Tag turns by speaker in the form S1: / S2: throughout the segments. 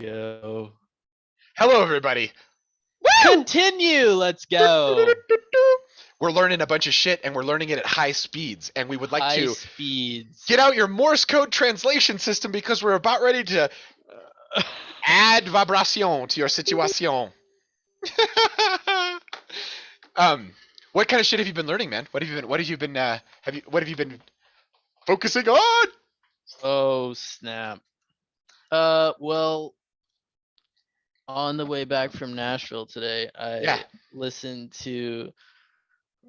S1: Go.
S2: Hello, everybody. Woo!
S1: Continue. Let's go.
S2: We're learning a bunch of shit, and we're learning it at high speeds. And we would like
S1: High
S2: to
S1: speeds.
S2: get out your Morse code translation system because we're about ready to add vibration to your situation. um, what kind of shit have you been learning, man? What have you been focusing on?
S1: Oh snap. Well, on the way back from Nashville today,
S2: Yeah.
S1: I listened to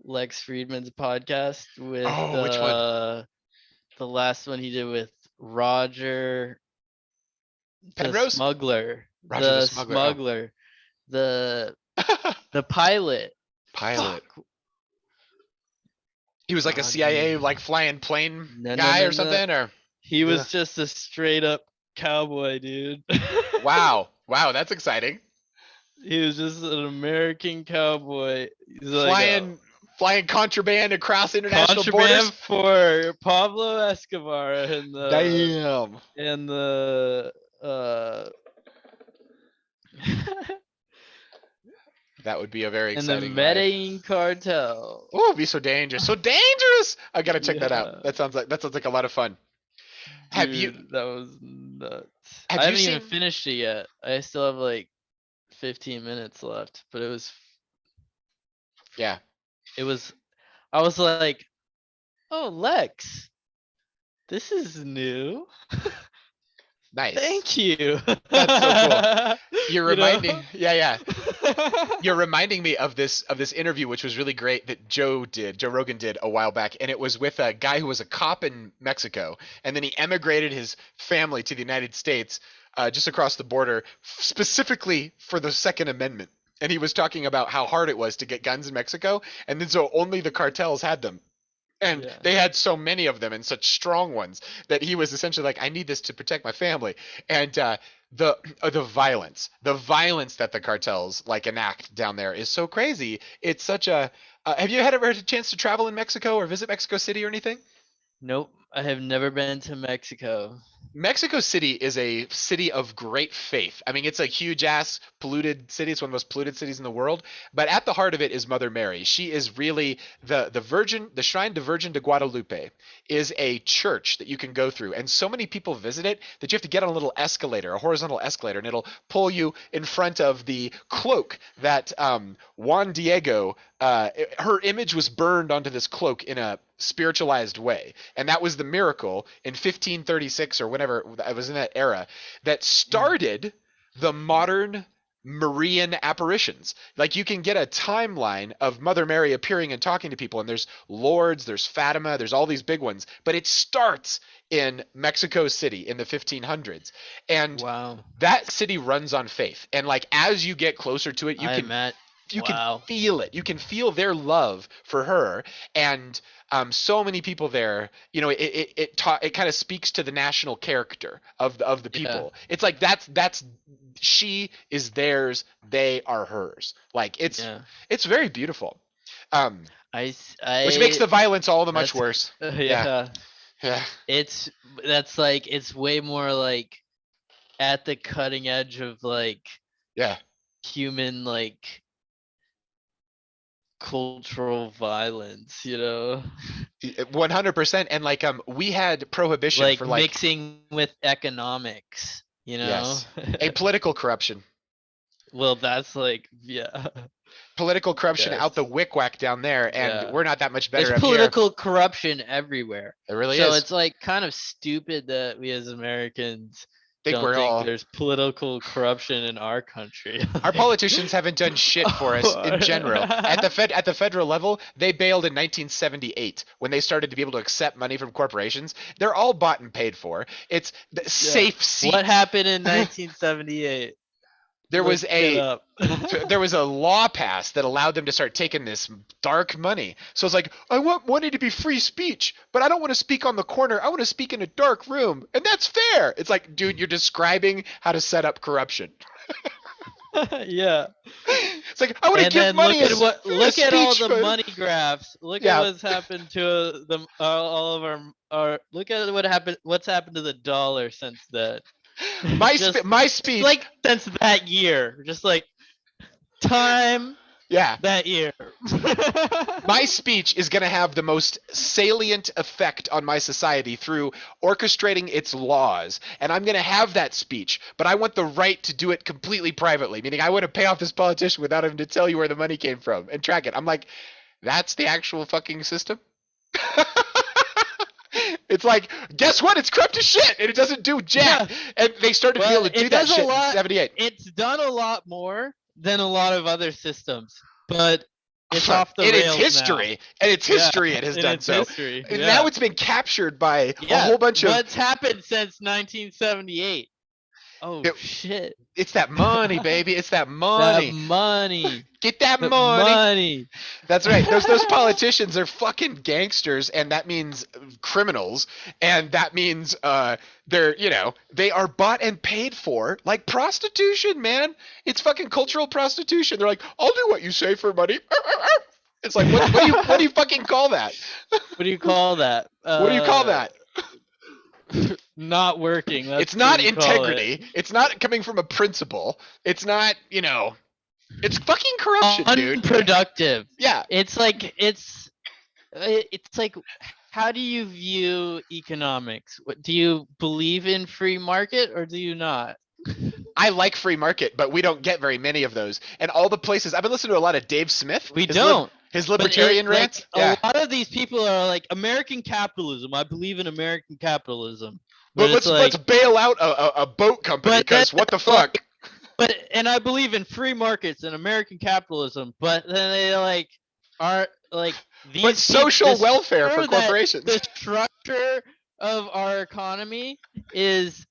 S1: Lex Friedman's podcast with
S2: Oh, which one?
S1: the last one he did with Roger the
S2: Penrose?
S1: Smuggler.
S2: Roger the
S1: The
S2: Smuggler. Oh.
S1: Smuggler. The the pilot.
S2: Pilot.
S1: Fuck.
S2: He was like a CIA,
S1: Roger.
S2: like flying plane
S1: No, no,
S2: guy
S1: no,
S2: or
S1: no.
S2: something, or
S1: He
S2: yeah.
S1: was just a straight up cowboy, dude.
S2: Wow, that's exciting.
S1: He was just an American cowboy. He's like a
S2: Flying contraband across international
S1: contraband
S2: borders.
S1: for Pablo Escobar and
S2: Damn.
S1: the uh
S2: That would be a very
S1: and the
S2: exciting life.
S1: Medellin cartel.
S2: Oh, it'd be so dangerous. So dangerous. I gotta check that out.
S1: Yeah,
S2: That sounds like a lot of fun. Have you
S1: dude, that was nuts.
S2: have
S1: I
S2: you
S1: haven't even
S2: seen
S1: finished it yet. I still have like 15 minutes left, but
S2: Yeah.
S1: it was I was like, "Oh, Lex, this is new.
S2: Nice.
S1: Thank you."
S2: That's so cool. You're
S1: You know?
S2: reminding yeah. You're reminding me of this interview, which was really great, that Joe Rogan did a while back, and it was with a guy who was a cop in Mexico, and then he emigrated his family to the United States, just across the border, specifically for the Second Amendment. And he was talking about how hard it was to get guns in Mexico, and then so only the cartels had them. And
S1: Yeah.
S2: they had so many of them and such strong ones that he was essentially like, I need this to protect my family. And the violence that the cartels like enact down there is so crazy. It's such a. Have you ever had a chance to travel in Mexico or visit Mexico City or anything?
S1: Nope. I have never been to Mexico.
S2: Mexico City is a city of great faith. I mean, it's a huge ass polluted city. It's one of the most polluted cities in the world. But at the heart of it is Mother Mary. She is really the Virgin. The Shrine to Virgin de Guadalupe is a church that you can go through, and so many people visit it that you have to get on a little escalator, a horizontal escalator, and it'll pull you in front of the cloak that Juan Diego. Her image was burned onto this cloak in a spiritualized way, and that was the miracle in 1536 or whenever it was in that era that started the modern Marian apparitions. Like, you can get a timeline of Mother Mary appearing and talking to people, and there's Lourdes, there's Fatima, there's all these big ones, but it starts in Mexico City in the 1500s, and
S1: Wow.
S2: that city runs on faith. And like, as you get closer to it,
S1: I'm at
S2: you can
S1: wow.
S2: feel it. You can feel their love for her, and so many people there. You know, it kind of speaks to the national character of the
S1: Yeah.
S2: people. It's like that's she is theirs, they are hers. Like,
S1: Yeah.
S2: it's very beautiful. Um, which makes
S1: I
S2: the violence all the much
S1: that's
S2: worse. Yeah,
S1: yeah.
S2: yeah,
S1: It's that's like it's way more like at the cutting edge of like
S2: yeah.
S1: human like cultural violence,
S2: 100%. And like, we had prohibition
S1: like
S2: for like,
S1: mixing with economics.
S2: yes, a political corruption.
S1: Well, that's like yeah.
S2: Political corruption
S1: Yes.
S2: out the wick whack down there, and
S1: Yeah.
S2: we're not that much
S1: There's
S2: better up here.
S1: political corruption everywhere.
S2: It really
S1: So
S2: is.
S1: it's like kind of stupid that we as Americans
S2: Think
S1: don't
S2: we're
S1: think
S2: all
S1: there's political corruption in our country.
S2: our politicians haven't done shit for us in general. At the federal level, they bailed in 1978 when they started to be able to accept money from corporations. They're all bought and paid for. It's the
S1: Yeah.
S2: safe seat.
S1: What happened in 1978?
S2: There was
S1: Look it up.
S2: there was a law passed that allowed them to start taking this dark money. So it's like, I want money to be free speech, but I don't want to speak on the corner. I want to speak in a dark room, and that's fair. It's like, dude, you're describing how to set up corruption.
S1: Yeah.
S2: It's like, I want to
S1: And
S2: give
S1: then
S2: money
S1: look at
S2: as
S1: what
S2: free
S1: look at all
S2: speech,
S1: the
S2: but-
S1: money graphs. Look
S2: Yeah.
S1: at what's happened to all of our look at what's happened to the dollar since then. Just
S2: my speech,
S1: like since that year, just like time
S2: yeah,
S1: that year.
S2: my speech is going to have the most salient effect on my society through orchestrating its laws. And I'm going to have that speech, but I want the right to do it completely privately, meaning I want to pay off this politician without having to tell you where the money came from and track it. I'm like, that's the actual fucking system? It's like, guess what? It's corrupt as shit, and it doesn't do jack.
S1: Yeah.
S2: And they started to be able
S1: Well,
S2: to do
S1: it
S2: that
S1: does a
S2: shit in
S1: lot.
S2: '78.
S1: It's done a lot more than a lot of other systems, but it's off the
S2: In its
S1: rails now.
S2: history, and its
S1: Yeah,
S2: history, it has
S1: in
S2: done
S1: its
S2: so.
S1: history.
S2: And now
S1: Yeah.
S2: it's been captured by a
S1: Yeah.
S2: whole bunch of.
S1: What's happened since 1978? Oh
S2: It,
S1: shit.
S2: it's that money, baby. It's that
S1: That
S2: money.
S1: money.
S2: Get that
S1: The
S2: money.
S1: money.
S2: That's right. Those politicians are fucking gangsters, and that means criminals, and that means they're they are bought and paid for like prostitution, man. It's fucking cultural prostitution. They're like, I'll do what you say for money. It's like what do you fucking call that?
S1: What do you call that?
S2: What do you call that?
S1: Not working. That's
S2: It's not
S1: what you call it.
S2: integrity. It's not coming from a principle. It's not, it's fucking corruption, dude.
S1: Unproductive.
S2: Yeah.
S1: It's like how do you view economics? What do you believe in free market or do you not?
S2: I like free market, but we don't get very many of those. And all the places I've been listening to a lot of Dave Smith.
S1: We don't.
S2: His
S1: But
S2: libertarian rants.
S1: a lot of these people are like American capitalism. I believe in American capitalism.
S2: But
S1: it's
S2: let's bail out a boat company
S1: But
S2: because
S1: then,
S2: what the fuck?
S1: and I believe in free markets and American capitalism. But then they are these
S2: But social
S1: the
S2: welfare for
S1: structure that-
S2: corporations.
S1: The structure of our economy is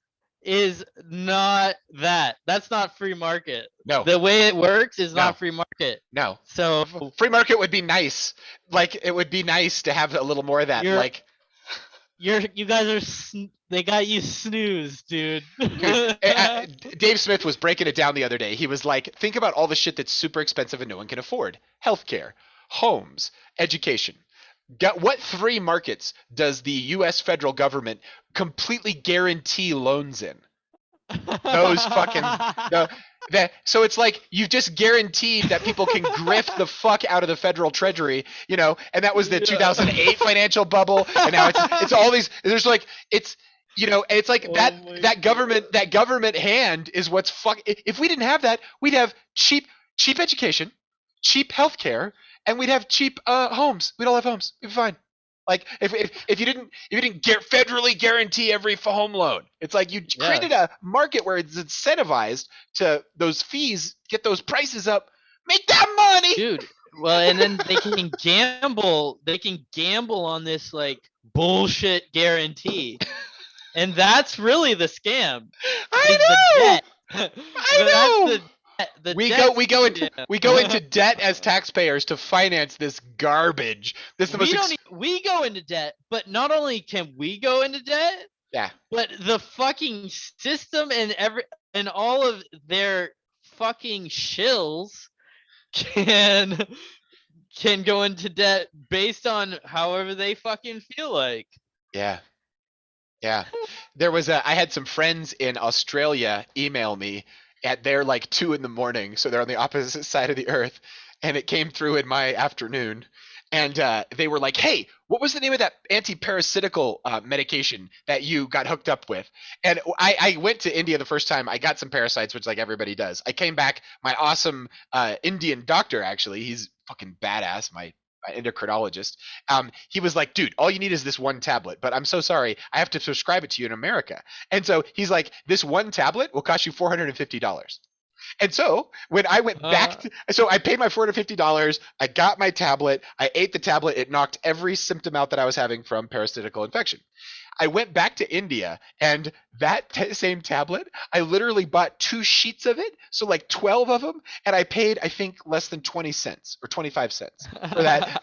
S1: not that. That's not free market.
S2: No.
S1: The way it works is
S2: No.
S1: not free market.
S2: No.
S1: So
S2: Free market would be nice. Like it would be nice to have a little more of that.
S1: You're-
S2: Like
S1: you guys are they got you snoozed, dude.
S2: Dave Smith was breaking it down the other day. He was like, think about all the shit that's super expensive and no one can afford. Healthcare, homes, education. What three markets does the US federal government completely guarantee loans in? Those fucking so it's like you've just guaranteed that people can grift the fuck out of the federal treasury, and that was the 2008 financial bubble, and now it's all these. There's like it's it's like that government hand is what's fuck. If we didn't have that, we'd have cheap education, cheap healthcare, and we'd have cheap homes. We'd all have homes. It'd be fine. Like if you didn't federally guarantee every home loan, it's like you created a market where it's incentivized to those fees, get those prices up, make that money,
S1: dude. Well, and then they can gamble. They can gamble on this like bullshit guarantee, and that's really the scam.
S2: I know.
S1: I know.
S2: We go into debt as taxpayers to finance this garbage.
S1: We go into debt, but not only can we go into debt, but the fucking system and all of their fucking shills can go into debt based on however they fucking feel like.
S2: Yeah. There was I had some friends in Australia email me at their like 2 a.m, so they're on the opposite side of the earth, and it came through in my afternoon, and they were like, hey, what was the name of that anti-parasitical medication that you got hooked up with? And I went to India the first time. I got some parasites, which like everybody does. I came back, my awesome Indian doctor, actually, he's fucking badass, my endocrinologist, he was like, dude, all you need is this one tablet, but I'm so sorry, I have to prescribe it to you in America. And so he's like, this one tablet will cost you $450. And so when I went back, so I paid my $450, I got my tablet, I ate the tablet, it knocked every symptom out that I was having from parasitical infection. I went back to India, and that same tablet, I literally bought 2 sheets of it, so like 12 of them, and I paid, I think, less than 20 cents or 25 cents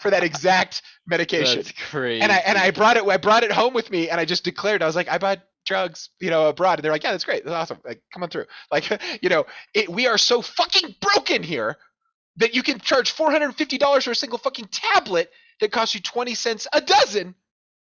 S2: for that exact medication.
S1: That's crazy.
S2: And I brought it home with me, and I just declared, I was like, I bought drugs, abroad, and they're like, yeah, that's great, that's awesome, like, come on through, like, we are so fucking broken here that you can charge $450 for a single fucking tablet that costs you 20 cents a dozen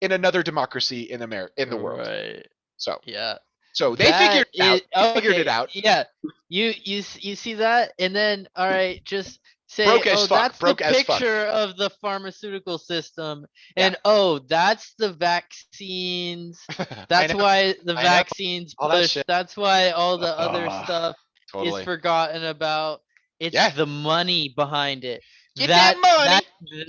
S2: in another democracy in the world.
S1: Right.
S2: So
S1: yeah,
S2: So they figured it out. They figured it out.
S1: Yeah, you see that, and then all right, just say,
S2: Broke as fuck.
S1: That's
S2: Broke
S1: the
S2: as fuck.
S1: picture of the pharmaceutical system, and oh, that's the vaccines. That's why the vaccines push. That's why all the other stuff is forgotten about. It's the money behind it.
S2: Get that money.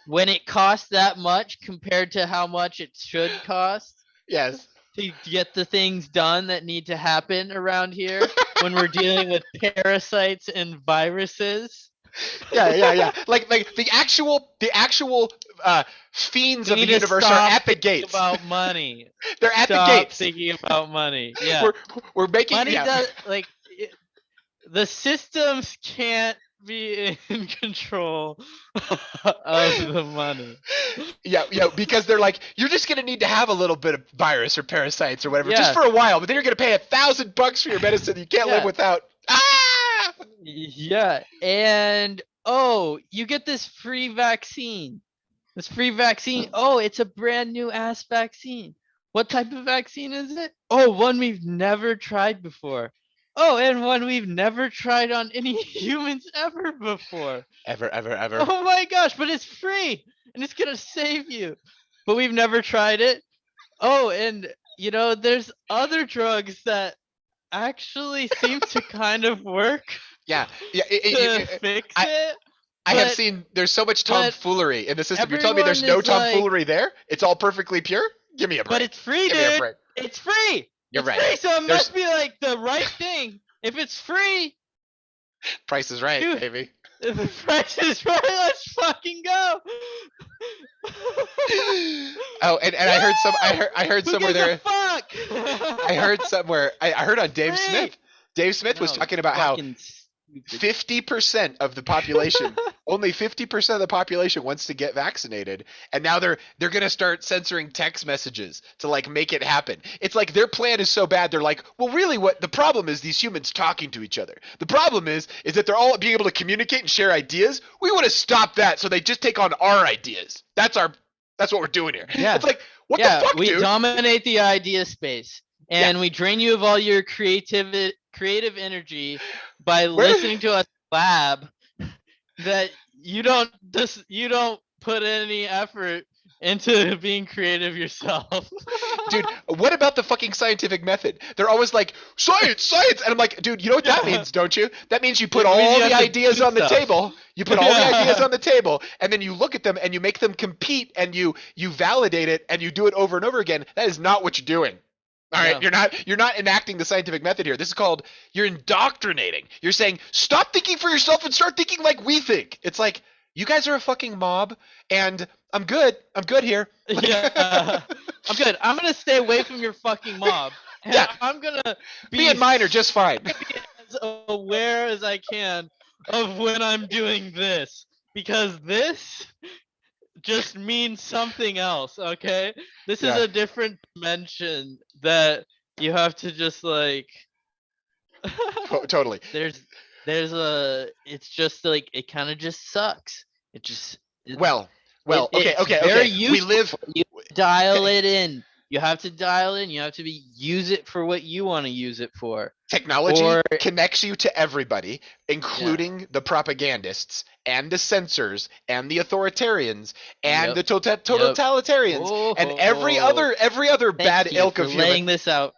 S1: When it costs that much compared to how much it should cost.
S2: Yes.
S1: To get the things done that need to happen around here when we're dealing with parasites and viruses.
S2: Yeah. Like the actual fiends of the universe are at the gates.
S1: About money.
S2: They're at the gates.
S1: Thinking about money. Yeah.
S2: We're making
S1: money. Does, like the systems can't be in control of the money.
S2: Yeah, because they're like, you're just gonna need to have a little bit of virus or parasites or whatever, just for a while, but then you're gonna pay $1,000 for your medicine you can't live without.
S1: Yeah, and you get this free vaccine. Oh, it's a brand new ass vaccine. What type of vaccine is it? Oh, one we've never tried before. Oh, and one we've never tried on any humans ever before.
S2: Ever.
S1: Oh my gosh, but it's free and it's gonna save you. But we've never tried it. Oh, and there's other drugs that actually seem to kind of work.
S2: Yeah.
S1: Fix it.
S2: I have seen there's so much tomfoolery in the system. You're telling me there's no tomfoolery there? It's all perfectly pure? Give me a break.
S1: But it's free, dude. It's free.
S2: You're right.
S1: Free, so it must be like the right thing. If it's free,
S2: Price is Right, dude, baby.
S1: If the price is right, let's fucking go.
S2: Oh, and I heard somewhere there.
S1: Fuck?
S2: I heard somewhere. I heard on Dave Smith. Dave Smith was talking about how 50% of the population, only 50% of the population wants to get vaccinated, and now they're gonna start censoring text messages to like make it happen. It's like their plan is so bad. They're like, well, really, what the problem is? These humans talking to each other. The problem is that they're all being able to communicate and share ideas. We want to stop that, so they just take on our ideas. That's what we're doing here. Yeah. It's like, what the fuck,
S1: we
S2: dude?
S1: Dominate the idea space, and we drain you of all your creative energy by listening to a lab that you don't put any effort into being creative yourself.
S2: Dude, what about the fucking scientific method? They're always like, science, and I'm like, dude, you know what that means, don't you? That means you put all the ideas on the table. You put all the ideas on the table, and then you look at them and you make them compete, and you validate it, and you do it over and over again. That is not what you're doing. All right, you're not enacting the scientific method here. This is called, you're indoctrinating. You're saying, stop thinking for yourself and start thinking like we think. It's like, you guys are a fucking mob, and I'm good here.
S1: Yeah, I'm good. I'm gonna stay away from your fucking mob. And I'm gonna
S2: be and mine are just fine.
S1: Be as aware as I can of when I'm doing this, because this just means something else. Okay, this is a different dimension that you have to just like.
S2: Totally.
S1: It's just like, it kind of just sucks.
S2: Okay.
S1: We live. You dial it in. You have to dial in. You have to use it for what you want to use it for.
S2: Technology connects you to everybody, including the propagandists and the censors and the authoritarians and the totalitarians and every other bad ilk of human.
S1: Laying this out.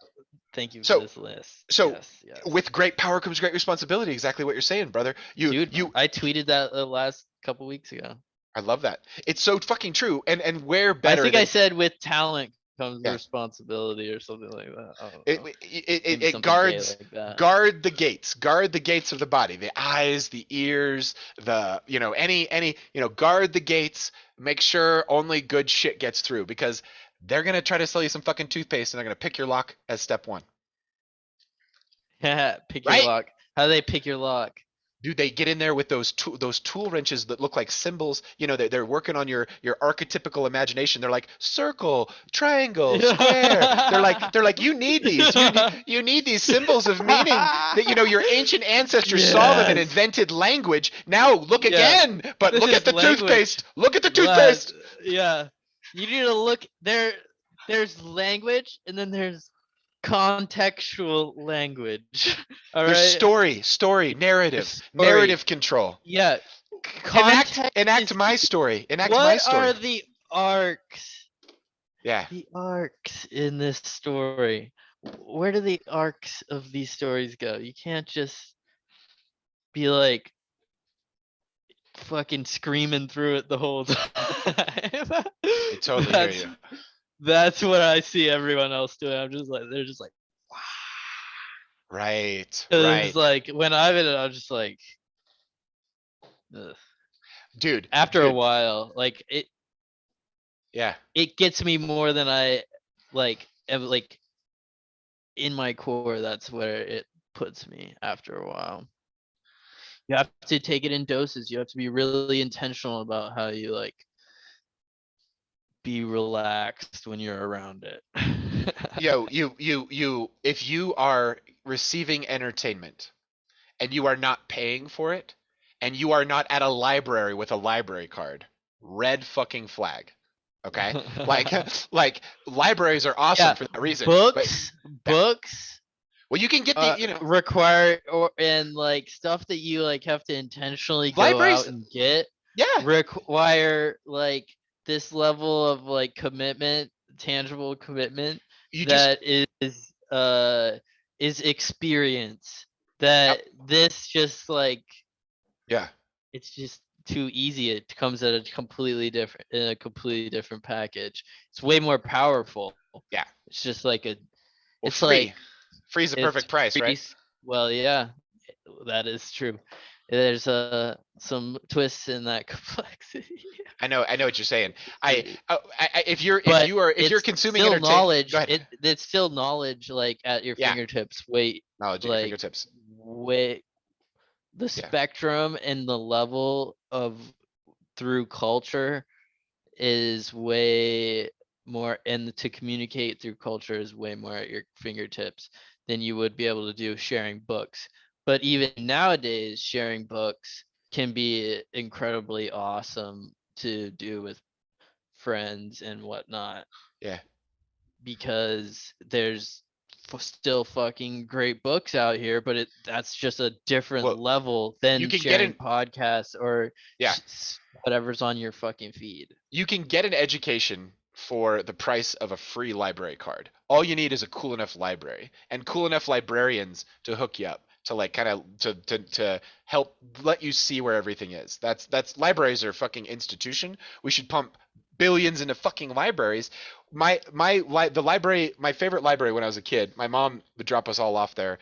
S1: Thank you for this list.
S2: So, with great power comes great responsibility. Exactly what you're saying, brother.
S1: I tweeted that the last couple weeks ago.
S2: I love that. It's so fucking true. And we're better.
S1: I think I said with talent comes responsibility or something like that.
S2: It guards guard the gates. Guard the gates of the body. The eyes, the ears, guard the gates. Make sure only good shit gets through, because they're gonna try to sell you some fucking toothpaste and they're gonna pick your lock as step one.
S1: Yeah, pick your lock. How do they pick your lock?
S2: Dude, they get in there with those tool wrenches that look like symbols. They're working on your archetypical imagination. They're like circle, triangle, square. They're like you need these. You need these symbols of meaning that your ancient ancestors saw them and invented language. Now look again, but look at the toothpaste. Look at the toothpaste.
S1: Yeah. You need to look there. There's language, and then there's contextual language. All
S2: There's
S1: right.
S2: narrative,
S1: Story.
S2: narrative control.
S1: Yeah.
S2: Enact my story. Enact my
S1: What
S2: story.
S1: are the arcs?
S2: Yeah.
S1: The arcs in this story. Where do the arcs of these stories go? You can't just be like fucking screaming through it the whole time.
S2: I totally hear
S1: that's
S2: you.
S1: that's what I see everyone else doing. I'm just like they're just like wow.
S2: Right.
S1: It's
S2: Right.
S1: like when I'm in it, I'm just like ugh.
S2: Dude.
S1: After a while, like
S2: Yeah.
S1: it gets me more than I like in my core. That's where it puts me after a while. You have to take it in doses. You have to be really intentional about how you like be relaxed when you're around it.
S2: Yo, if you are receiving entertainment and you are not paying for it and you are not at a library with a library card, red fucking flag. Okay? Like like libraries are awesome
S1: Yeah,
S2: for that reason. But
S1: books
S2: well, you can get the,
S1: require and like stuff that you like have to intentionally go out
S2: libraries.
S1: and get
S2: Yeah.
S1: require like this level of like commitment, tangible commitment
S2: You just
S1: that is experience that this just like
S2: yeah.
S1: it's just too easy. It comes at a completely different package. It's way more powerful.
S2: Yeah.
S1: It's just like
S2: Well,
S1: it's like
S2: free is the
S1: it's
S2: perfect price, right?
S1: well, yeah, that is true. There's some twists in that complexity.
S2: I know what you're saying. If you're consuming
S1: still
S2: entertainment,
S1: knowledge.
S2: go ahead.
S1: It's still knowledge like at your
S2: Yeah.
S1: fingertips. Wait,
S2: Knowledge at your
S1: like
S2: fingertips.
S1: way the
S2: Yeah.
S1: spectrum and the level of through culture is way more, and to communicate through culture is way more at your fingertips than you would be able to do sharing books. But even nowadays, sharing books can be incredibly awesome to do with friends and whatnot
S2: Yeah.
S1: because there's still fucking great books out here, but that's just a different
S2: Well,
S1: level
S2: you
S1: than
S2: can get
S1: sharing
S2: an
S1: podcasts or
S2: yeah.
S1: whatever's on your fucking feed.
S2: You can get an education for the price of a free library card. All you need is a cool enough library and cool enough librarians to hook you up to like kind of to help let you see where everything is. That's libraries are a fucking institution. We should pump billions into fucking libraries. The library, my favorite library when I was a kid, my mom would drop us all off there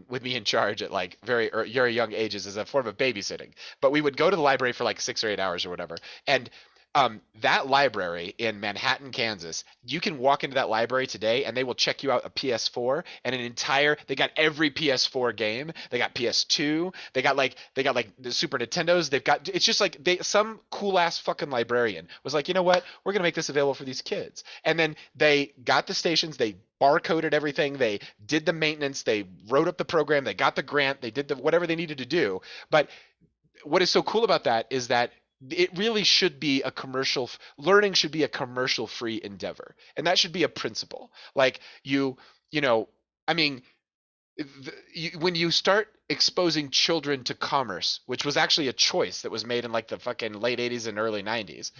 S2: with me in charge at like very young ages as a form of babysitting. But we would go to the library for like 6 or 8 hours or whatever, and that library in Manhattan, Kansas, you can walk into that library today and they will check you out a PS4 and they got every PS4 game. They got PS2. They got like the Super Nintendos. It's just like some cool ass fucking librarian was like, you know what? We're going to make this available for these kids. And then they got the stations, they barcoded everything, they did the maintenance, they wrote up the program, they got the grant, they did whatever they needed to do. But what is so cool about that is that it really should be learning should be a commercial free endeavor, and that should be a principle. Like I mean, when you start exposing children to commerce, which was actually a choice that was made in like the fucking late 80s and early 90s,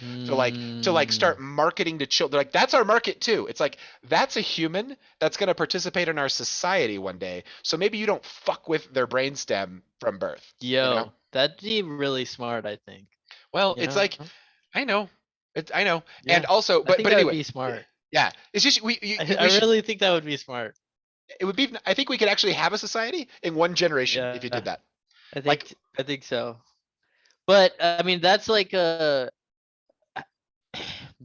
S2: to start marketing to children, like that's our market too. It's like that's a human that's going to participate in our society one day, so maybe you don't fuck with their brainstem from birth.
S1: That'd be really smart, I think.
S2: Well, it's like I know, yeah. And also,
S1: but
S2: anyway,
S1: that would be smart.
S2: Yeah, it's just
S1: I really think that would be smart.
S2: It would be. I think we could actually have a society in one generation if you did that.
S1: I think so. But I mean, that's like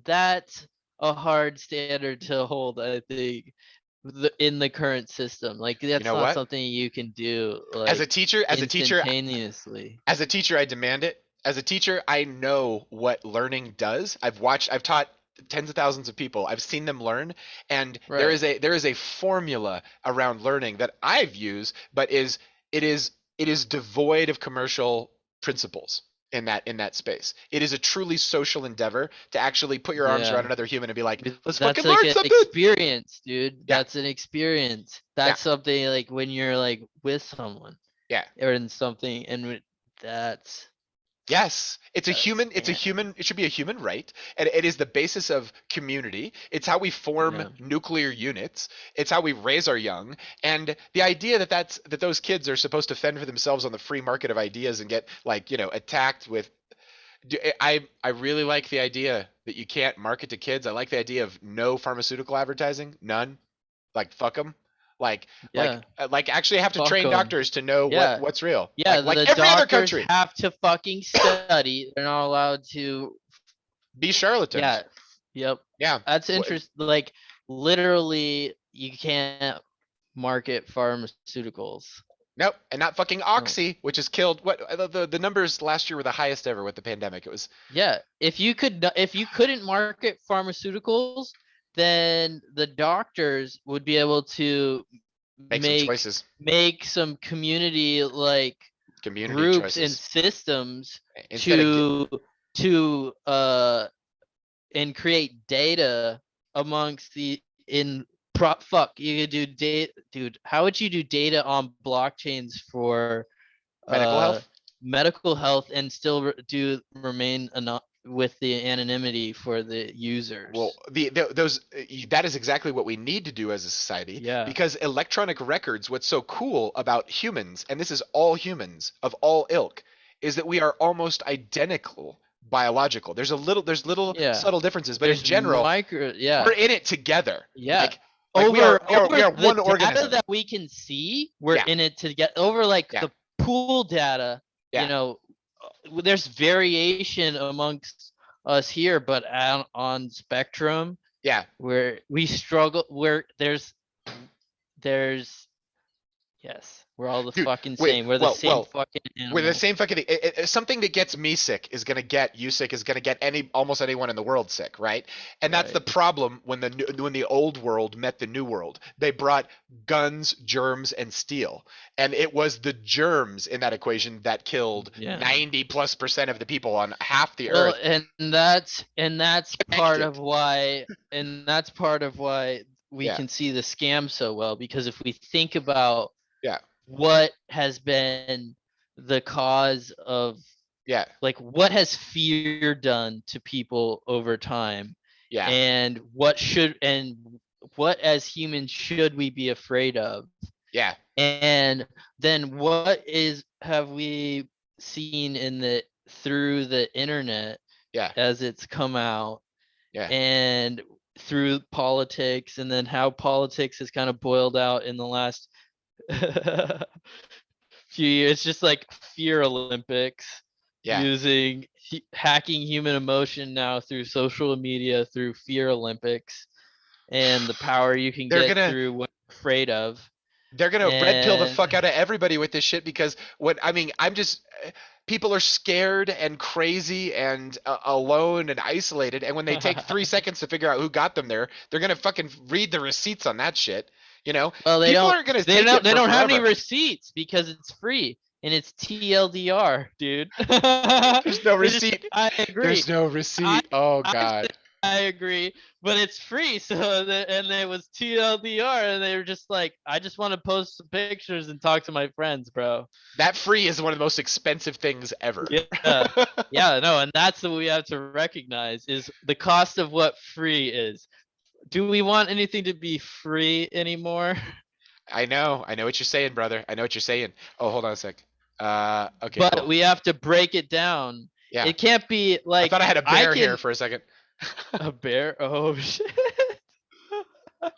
S1: that's a hard standard to hold. I think in the current system, like that's not something you can do. Like
S2: as a teacher,
S1: instantaneously.
S2: As a teacher, I demand it. As a teacher, I know what learning does. I've taught tens of thousands of people. I've seen them learn, and there is a formula around learning that I've used, but it is devoid of commercial principles. in that space. It is a truly social endeavor to actually put your arms around
S1: Yeah.
S2: another human and be like, let's
S1: That's
S2: fucking
S1: like
S2: learn
S1: an
S2: something.
S1: experience, dude.
S2: Yeah.
S1: That's an experience.
S2: Yeah.
S1: That's something like when you're like with someone.
S2: Yeah.
S1: Or in something, and that's
S2: Yes, it's a human. It's a
S1: yeah.
S2: human. It should be a human right, and it is the basis of community. It's how we form
S1: Yeah.
S2: nuclear units. It's how we raise our young. And the idea that those kids are supposed to fend for themselves on the free market of ideas and get like attacked with. I really like the idea that you can't market to kids. I like the idea of no pharmaceutical advertising, none. Like fuck them. Like
S1: Yeah.
S2: like actually have to
S1: Fuck
S2: train
S1: 'em.
S2: doctors to know
S1: Yeah.
S2: what's real.
S1: Yeah,
S2: Like
S1: the
S2: every other
S1: doctors
S2: country.
S1: have to fucking study. They're not allowed to.
S2: Be charlatans.
S1: Yeah. Yep.
S2: Yeah.
S1: That's interesting. Like literally, you can't market pharmaceuticals.
S2: Nope, and not fucking Oxy, which has killed what the numbers last year were the highest ever with the pandemic. It was
S1: Yeah, if you couldn't market pharmaceuticals, then the doctors would be able to
S2: make some choices,
S1: make some community groups
S2: choices.
S1: And systems to and create data amongst you could do data, dude. How would you do data on blockchains for medical health and still remain with the anonymity for the users?
S2: Well, that is exactly what we need to do as a society.
S1: Yeah.
S2: Because electronic records, what's so cool about humans, and this is all humans of all ilk, is that we are almost identical biological. There's little subtle differences, but in general, we're in it together.
S1: Yeah.
S2: Like we are one
S1: the
S2: organism.
S1: Data that we can see, we're in it together. Over the pool data, there's variation amongst us here, but on spectrum, where we struggle, where there's yes, we're all the fucking same. We're the same fucking animal.
S2: We're the same fucking thing. Something that gets me sick is gonna get you sick. Is gonna get almost anyone in the world sick, right? And that's the problem when the old world met the new world. They brought guns, germs, and steel, and it was the germs in that equation that killed 90+% of the people on half the earth.
S1: And that's part of why. We can see the scam so well, because if we think about what has been the cause of what has fear done to people over time, and what as humans should we be afraid of, and then what have we seen through the internet as it's come out, and through politics, and then how politics has kind of boiled out in the last few years. It's just like fear Olympics, using hacking human emotion now through social media, through fear Olympics, and the power you can get through what you're afraid of.
S2: They're gonna red pill the fuck out of everybody with this shit, because people are scared and crazy and alone and isolated, and when they take 3 seconds to figure out who got them there, they're gonna fucking read the receipts on that shit. Well,
S1: they don't have any receipts because it's free and it's TLDR, dude.
S2: There's no receipt.
S1: I agree.
S2: There's no receipt. Oh god.
S1: I agree, but it's free. So and it was TLDR, and they were just like, I just want to post some pictures and talk to my friends, bro.
S2: That free is one of the most expensive things ever.
S1: And that's what we have to recognize, is the cost of what free is. Do we want anything to be free anymore?
S2: I know what you're saying, brother. I know what you're saying. Oh, hold on a sec. Okay.
S1: But we have to break it down. Yeah. It can't be like.
S2: I thought I had a bear here for a second.
S1: A bear? Oh shit.
S2: I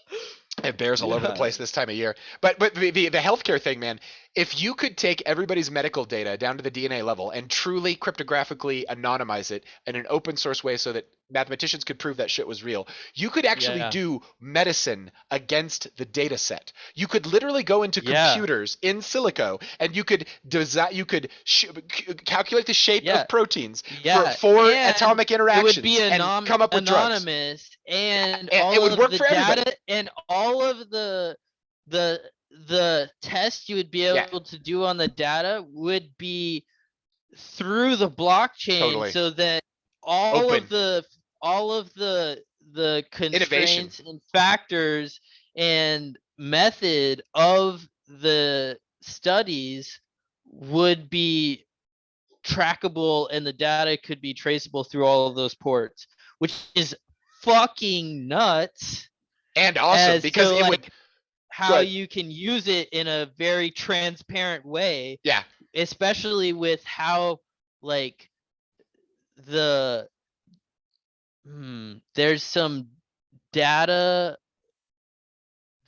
S2: have bears all over the place this time of year. But the healthcare thing, man, if you could take everybody's medical data down to the DNA level and truly cryptographically anonymize it in an open source way so that mathematicians could prove that shit was real, you could actually do medicine against the data set. You could literally go into computers in silico, and you could calculate the shape of proteins for atomic interactions, and come up with drugs.
S1: And
S2: it would work for everybody.
S1: Data, and all of the tests you would be able to do on the data would be through the blockchain
S2: Totally.
S1: so that all
S2: Open.
S1: of the
S2: Innovation.
S1: constraints and factors and method of the studies would be trackable and the data could be traceable through all of those ports, which is fucking nuts.
S2: And awesome because
S1: to,
S2: it
S1: like,
S2: would
S1: how you can use it in a very transparent way.
S2: Yeah.
S1: Especially with how, like, there's some data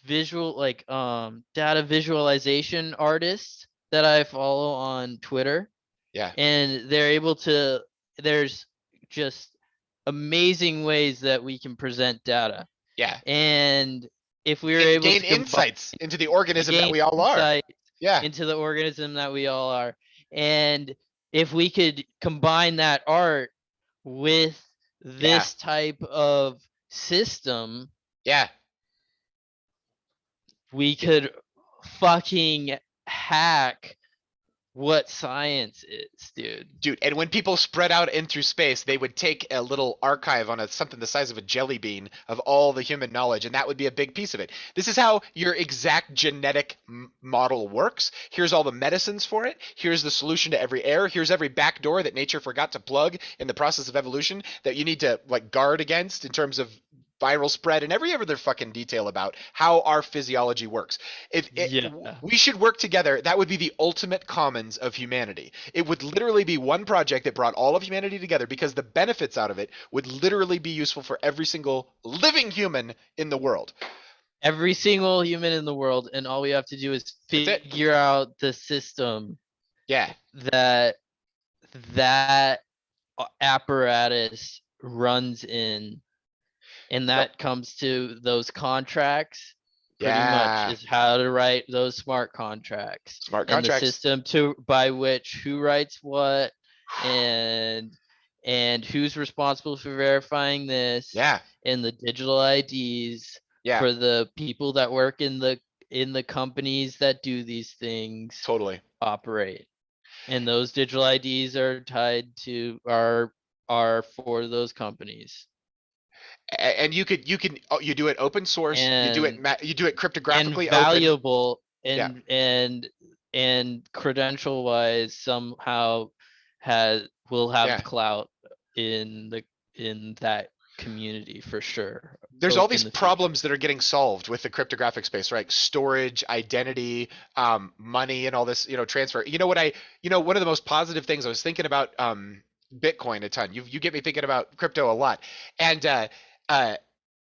S1: data visualization artists that I follow on Twitter.
S2: Yeah.
S1: And they're able to, there's just amazing ways that we can present data.
S2: Yeah.
S1: And if we were able
S2: gain
S1: to
S2: insights into the organism that we all are. Yeah.
S1: Into the organism that we all are. And if we could combine that art with this type of system, we could fucking hack what science is, dude.
S2: And when people spread out in through space, they would take a little archive on something the size of a jelly bean of all the human knowledge, and that would be a big piece of it. This is how your exact genetic model works. Here's all the medicines for it. Here's the solution to every error. Here's every back door that nature forgot to plug in the process of evolution that you need to, like, guard against in terms of viral spread and every other fucking detail about how our physiology works. We should work together. That would be the ultimate commons of humanity. It would literally be one project that brought all of humanity together, because the benefits out of it would literally be useful for every single living human in the world.
S1: Every single human in the world, and all we have to do is figure out the system. That apparatus runs in. And that comes to those contracts. Pretty much is how to write those smart contracts. And the system by which who writes what, and who's responsible for verifying this. And the digital IDs for the people that work in the companies that do these things.
S2: Totally.
S1: Operate. And those digital IDs are tied to are for those companies.
S2: And you do it open source, you do it cryptographically,
S1: and valuable open. and credential wise somehow will have clout in that community for sure.
S2: There's all these problems that are getting solved with the cryptographic space, right? Storage, identity, money, and all this, transfer. One of the most positive things I was thinking about, Bitcoin a ton. You get me thinking about crypto a lot. And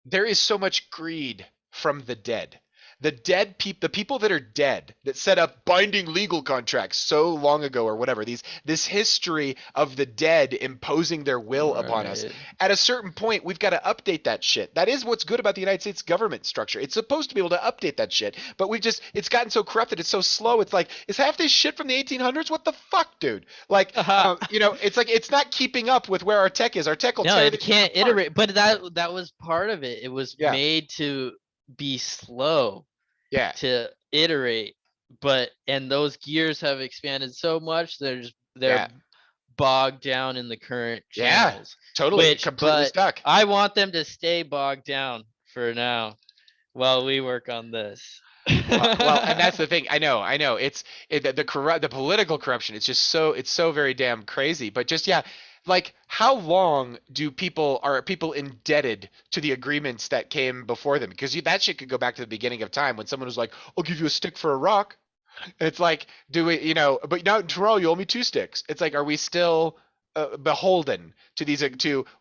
S2: there is so much greed from the dead. The people that are dead, that set up binding legal contracts so long ago or whatever, this history of the dead imposing their will upon us. At a certain point, we've got to update that shit. That is what's good about the United States government structure. It's supposed to be able to update that shit, but it's gotten so corrupted. It's so slow. It's like, is half this shit from the 1800s? What the fuck, dude? Like, it's like, it's not keeping up with where our tech is. Our tech will
S1: it can't iterate, but that was part of it. It was made to be slow. To iterate, and those gears have expanded so much they're bogged down in the current channels.
S2: Totally. Completely stuck.
S1: I want them to stay bogged down for now while we work on this.
S2: well, and that's the thing. I know. It's the political corruption. It's just it's so very damn crazy. But just like, how long are people indebted to the agreements that came before them? Because that shit could go back to the beginning of time when someone was like, "I'll give you a stick for a rock." And it's like, do we, but now tomorrow you owe me 2 sticks. It's like, are we still beholden to these?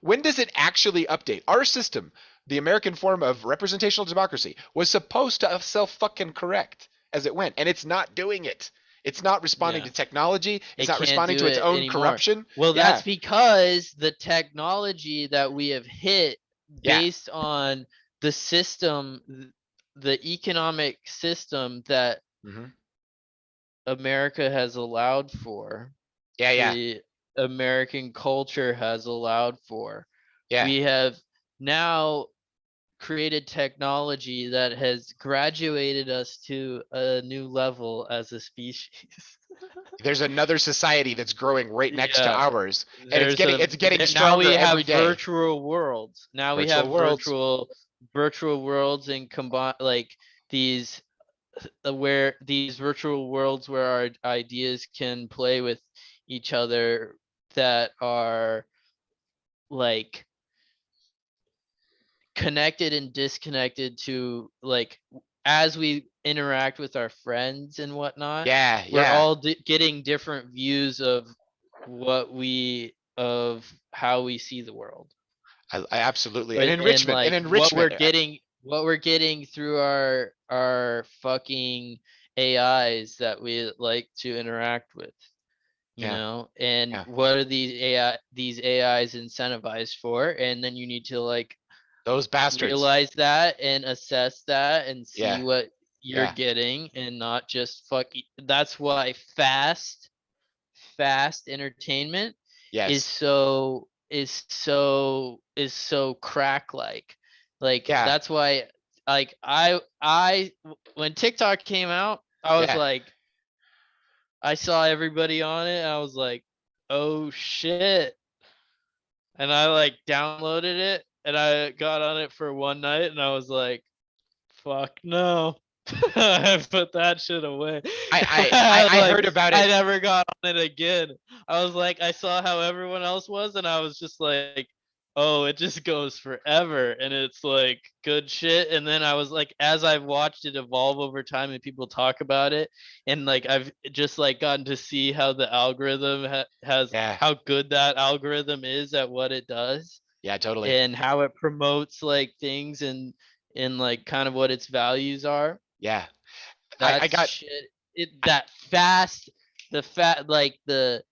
S2: When does it actually update? Our system, the American form of representational democracy, was supposed to self-fucking correct as it went, and it's not doing it. It's not responding to technology. It's not responding to its own corruption.
S1: Well, that's because the technology that we have hit based on the system, the economic system that America has allowed for. The American culture has allowed for. We have now created technology that has graduated us to a new level as a species.
S2: There's another society that's growing right next to
S1: Yeah.
S2: ours, and it's getting
S1: Now we
S2: stronger every
S1: have
S2: day.
S1: virtual worlds. Now we
S2: Virtual
S1: have
S2: worlds.
S1: virtual worlds and combine like these where these virtual worlds where our ideas can play with each other that are like connected and disconnected to like as we interact with our friends and whatnot,
S2: Yeah,
S1: we're
S2: yeah.
S1: all getting different views of of how we see the world.
S2: I absolutely. An
S1: And
S2: enrichment. An
S1: like
S2: enrichment.
S1: what we're getting through our fucking AIs that we like to interact with,
S2: Yeah,
S1: and
S2: yeah.
S1: what are these AIs incentivized for? And then you need to like
S2: Those bastards.
S1: realize that and assess that and see
S2: Yeah,
S1: what you're
S2: yeah.
S1: getting and not just that's why fast entertainment is
S2: Yes.
S1: so crack like
S2: Yeah,
S1: that's why like I when TikTok came out I was
S2: yeah.
S1: like I saw everybody on it and I was like oh shit and I like downloaded it and I got on it for one night and I was like fuck no. I put that shit away.
S2: I
S1: Like
S2: heard about
S1: I
S2: it.
S1: never got on it again. I was like I saw how everyone else was and I was just like, "Oh, it just goes forever." And it's like good shit and then I was like as I've watched it evolve over time and people talk about it and like I've just like gotten to see how the algorithm has
S2: Yeah,
S1: how good that algorithm is at what it does
S2: yeah, totally.
S1: and how it promotes like things and like kind of what its values are.
S2: Yeah. I
S1: That's
S2: got
S1: shit. That fast, the fat like the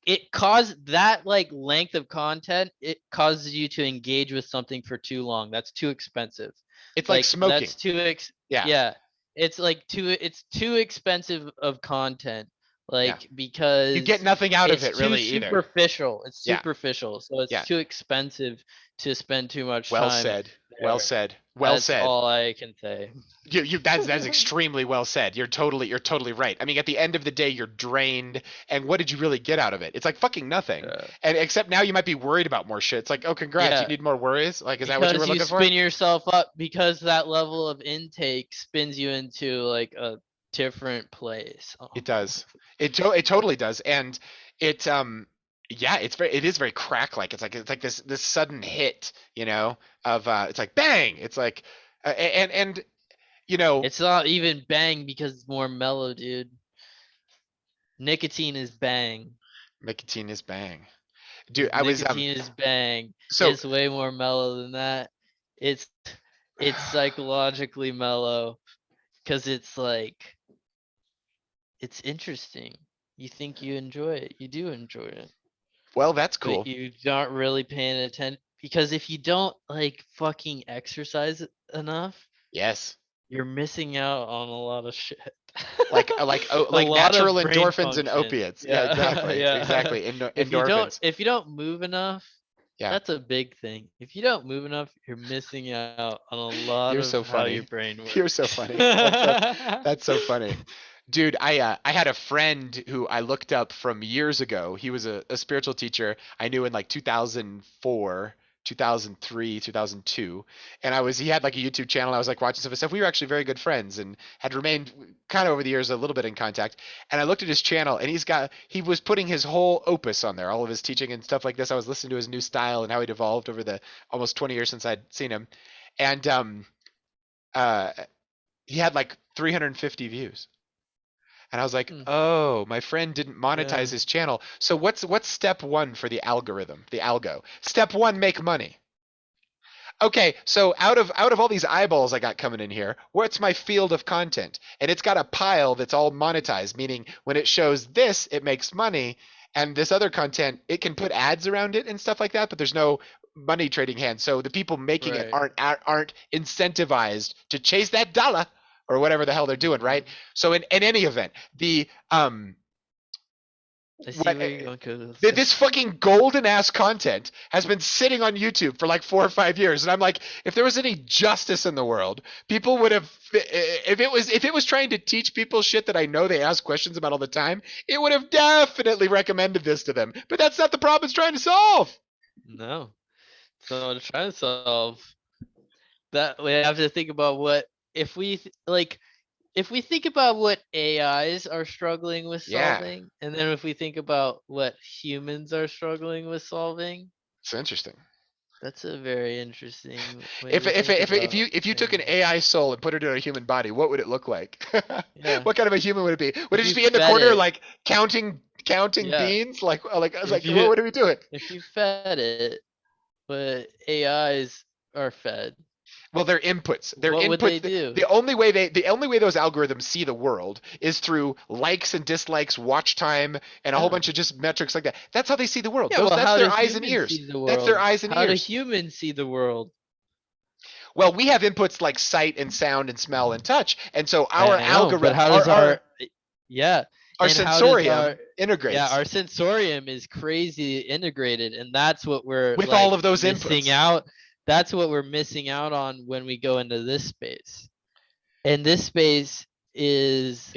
S1: it caused that like length of content. It causes you to engage with something for too long. That's too expensive.
S2: it's like
S1: Like
S2: smoking.
S1: that's too
S2: Yeah,
S1: yeah. It's too expensive of content.
S2: yeah.
S1: Like
S2: You get
S1: because
S2: nothing out of
S1: it's
S2: it
S1: too
S2: really either.
S1: superficial. It's
S2: Yeah,
S1: superficial. So it's
S2: yeah.
S1: too expensive to spend too much
S2: Well
S1: time
S2: said. Well
S1: there.
S2: said. Well
S1: That's
S2: said.
S1: all I can say.
S2: That's extremely well said. You're totally right. I mean, at the end of the day, you're drained, and what did you really get out of it? It's like fucking nothing.
S1: Yeah.
S2: And except now you might be worried about more shit. It's like, oh, congrats, you
S1: Yeah,
S2: need more worries. Like, is that what you were
S1: because you
S2: looking for?
S1: spin yourself up because that level of intake spins you into like a different place.
S2: It does. It totally does. And it yeah, it is very crack like. It's like this sudden hit, of it's like bang. It's like and you know,
S1: It's not even bang because it's more mellow, dude. Nicotine is bang.
S2: nicotine is bang. Dude, I was
S1: Nicotine is bang.
S2: so
S1: It's way more mellow than that. It's it's psychologically mellow because it's like it's interesting. You think you enjoy it. You do enjoy it.
S2: well, that's
S1: But
S2: cool.
S1: you aren't really paying attention because if you don't like fucking exercise enough,
S2: Yes.
S1: you're missing out on a lot of shit. A
S2: Like
S1: lot
S2: natural
S1: of brain
S2: endorphins and
S1: function.
S2: opiates. Yeah,
S1: Yeah,
S2: exactly.
S1: yeah.
S2: Exactly. Endorphins.
S1: If you don't move enough,
S2: Yeah.
S1: that's a big thing. If you don't move enough, you're missing out on a lot
S2: You're
S1: of
S2: so
S1: how your
S2: funny.
S1: brain
S2: You're so
S1: works.
S2: funny. That's so funny. Dude, I had a friend who I looked up from years ago. He was a spiritual teacher I knew in like 2004, 2003, 2002. And he had like a YouTube channel. I was like watching some of his stuff. We were actually very good friends and had remained kind of over the years a little bit in contact. And I looked at his channel and he was putting his whole opus on there, all of his teaching and stuff like this. I was listening to his new style and how he'd evolved over the almost 20 years since I'd seen him. And uh, he had like 350 views. And I was like,
S1: Hmm,
S2: "Oh, my friend didn't
S1: yeah.
S2: monetize his channel. So what's step 1 for the algorithm, the algo? Step 1, make money. Okay, so out of all these eyeballs I got coming in here, what's my field of content? And it's got a pile that's all monetized, meaning when it shows this, it makes money, and this other content, it can put ads around it and stuff like that, but there's no money trading hands. So the people making it
S1: Right.
S2: aren't incentivized to chase that dollar or whatever the hell they're doing, right?
S1: Mhm.
S2: So in any event, the
S1: I see where you're going, Kodos.
S2: This fucking golden ass content has been sitting on YouTube for like 4 or 5 years, and I'm like, if there was any justice in the world, people would have. If it was trying to teach people shit that I know they ask questions about all the time, it would have definitely recommended this to them. But that's not the problem it's trying to solve.
S1: No. So I'm trying to solve that. We have to think about what if we if we think about what AIs are struggling with solving, and then if we think about what humans are struggling with solving,
S2: it's interesting.
S1: That's a very interesting way
S2: if you took an AI soul and put it in a human body, what would it look like? Yeah. What kind of a human would it be? Would it just be in the corner like counting beans? Like what would it be doing?
S1: If you fed it, but AIs are fed.
S2: Well, they're inputs.
S1: What would they do?
S2: The only way those algorithms see the world is through likes and dislikes, watch time, and a whole bunch of just metrics like that. That's how they see the world.
S1: Yeah,
S2: that's their eyes and ears. That's their eyes and ears.
S1: How do humans see the world?
S2: Well, we have inputs like sight and sound and smell and touch, and so our algorithm.
S1: But how does our
S2: sensorium integrates?
S1: Yeah, our sensorium is crazy integrated, and that's what we're
S2: with all of those
S1: missing out. That's what we're missing out on when we go into this space. And this space is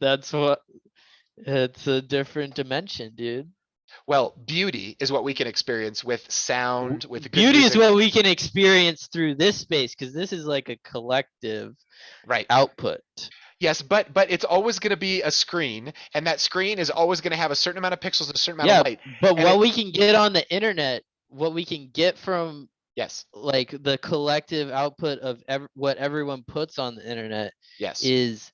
S1: that's what it's a different dimension, dude.
S2: Well, beauty is what we can experience with sound, with good
S1: beauty
S2: music.
S1: Is what we can experience through this space, because this is like a collective output.
S2: Yes, but it's always going to be a screen, and that screen is always going to have a certain amount of pixels and a certain amount of light.
S1: But what we can get on the internet, what we can get from like the collective output of what everyone puts on the internet is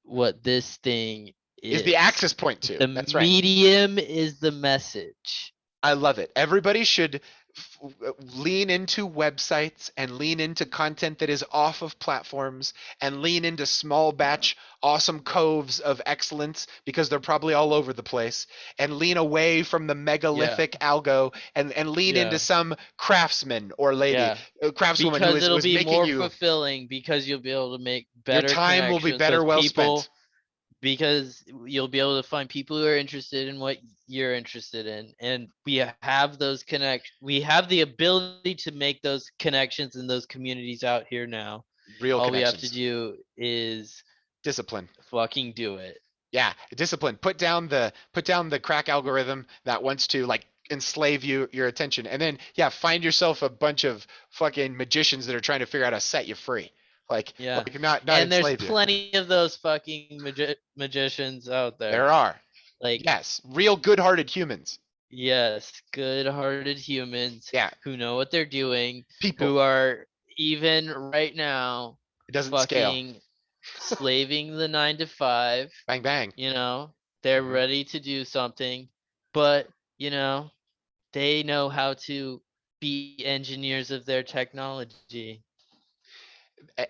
S1: what this thing is
S2: the access point to.
S1: The medium is the message.
S2: I love it. Everybody should lean into websites and lean into content that is off of platforms and lean into small batch awesome coves of excellence, because they're probably all over the place, and lean away from the megalithic algo and lean into some craftsman or lady, craftswoman
S1: because
S2: who is making
S1: more fulfilling, because you'll be able to make better
S2: your time will be better well spent.
S1: Because you'll be able to find people who are interested in what you're interested in, and we have those we have the ability to make those connections in those communities out here now. All we have to do is
S2: discipline.
S1: Fucking do it.
S2: Yeah, discipline. Put down the crack algorithm that wants to like enslave your attention, and then find yourself a bunch of fucking magicians that are trying to figure out how to set you free. Not
S1: and there's plenty of those fucking magicians out there.
S2: There are. Yes, real good-hearted humans.
S1: Yes, good-hearted humans.
S2: Yeah.
S1: Who know what they're doing.
S2: People
S1: who are even right now.
S2: It doesn't
S1: fucking
S2: scale.
S1: Slaving the 9 to 5.
S2: Bang bang.
S1: They're ready to do something, but they know how to be engineers of their technology.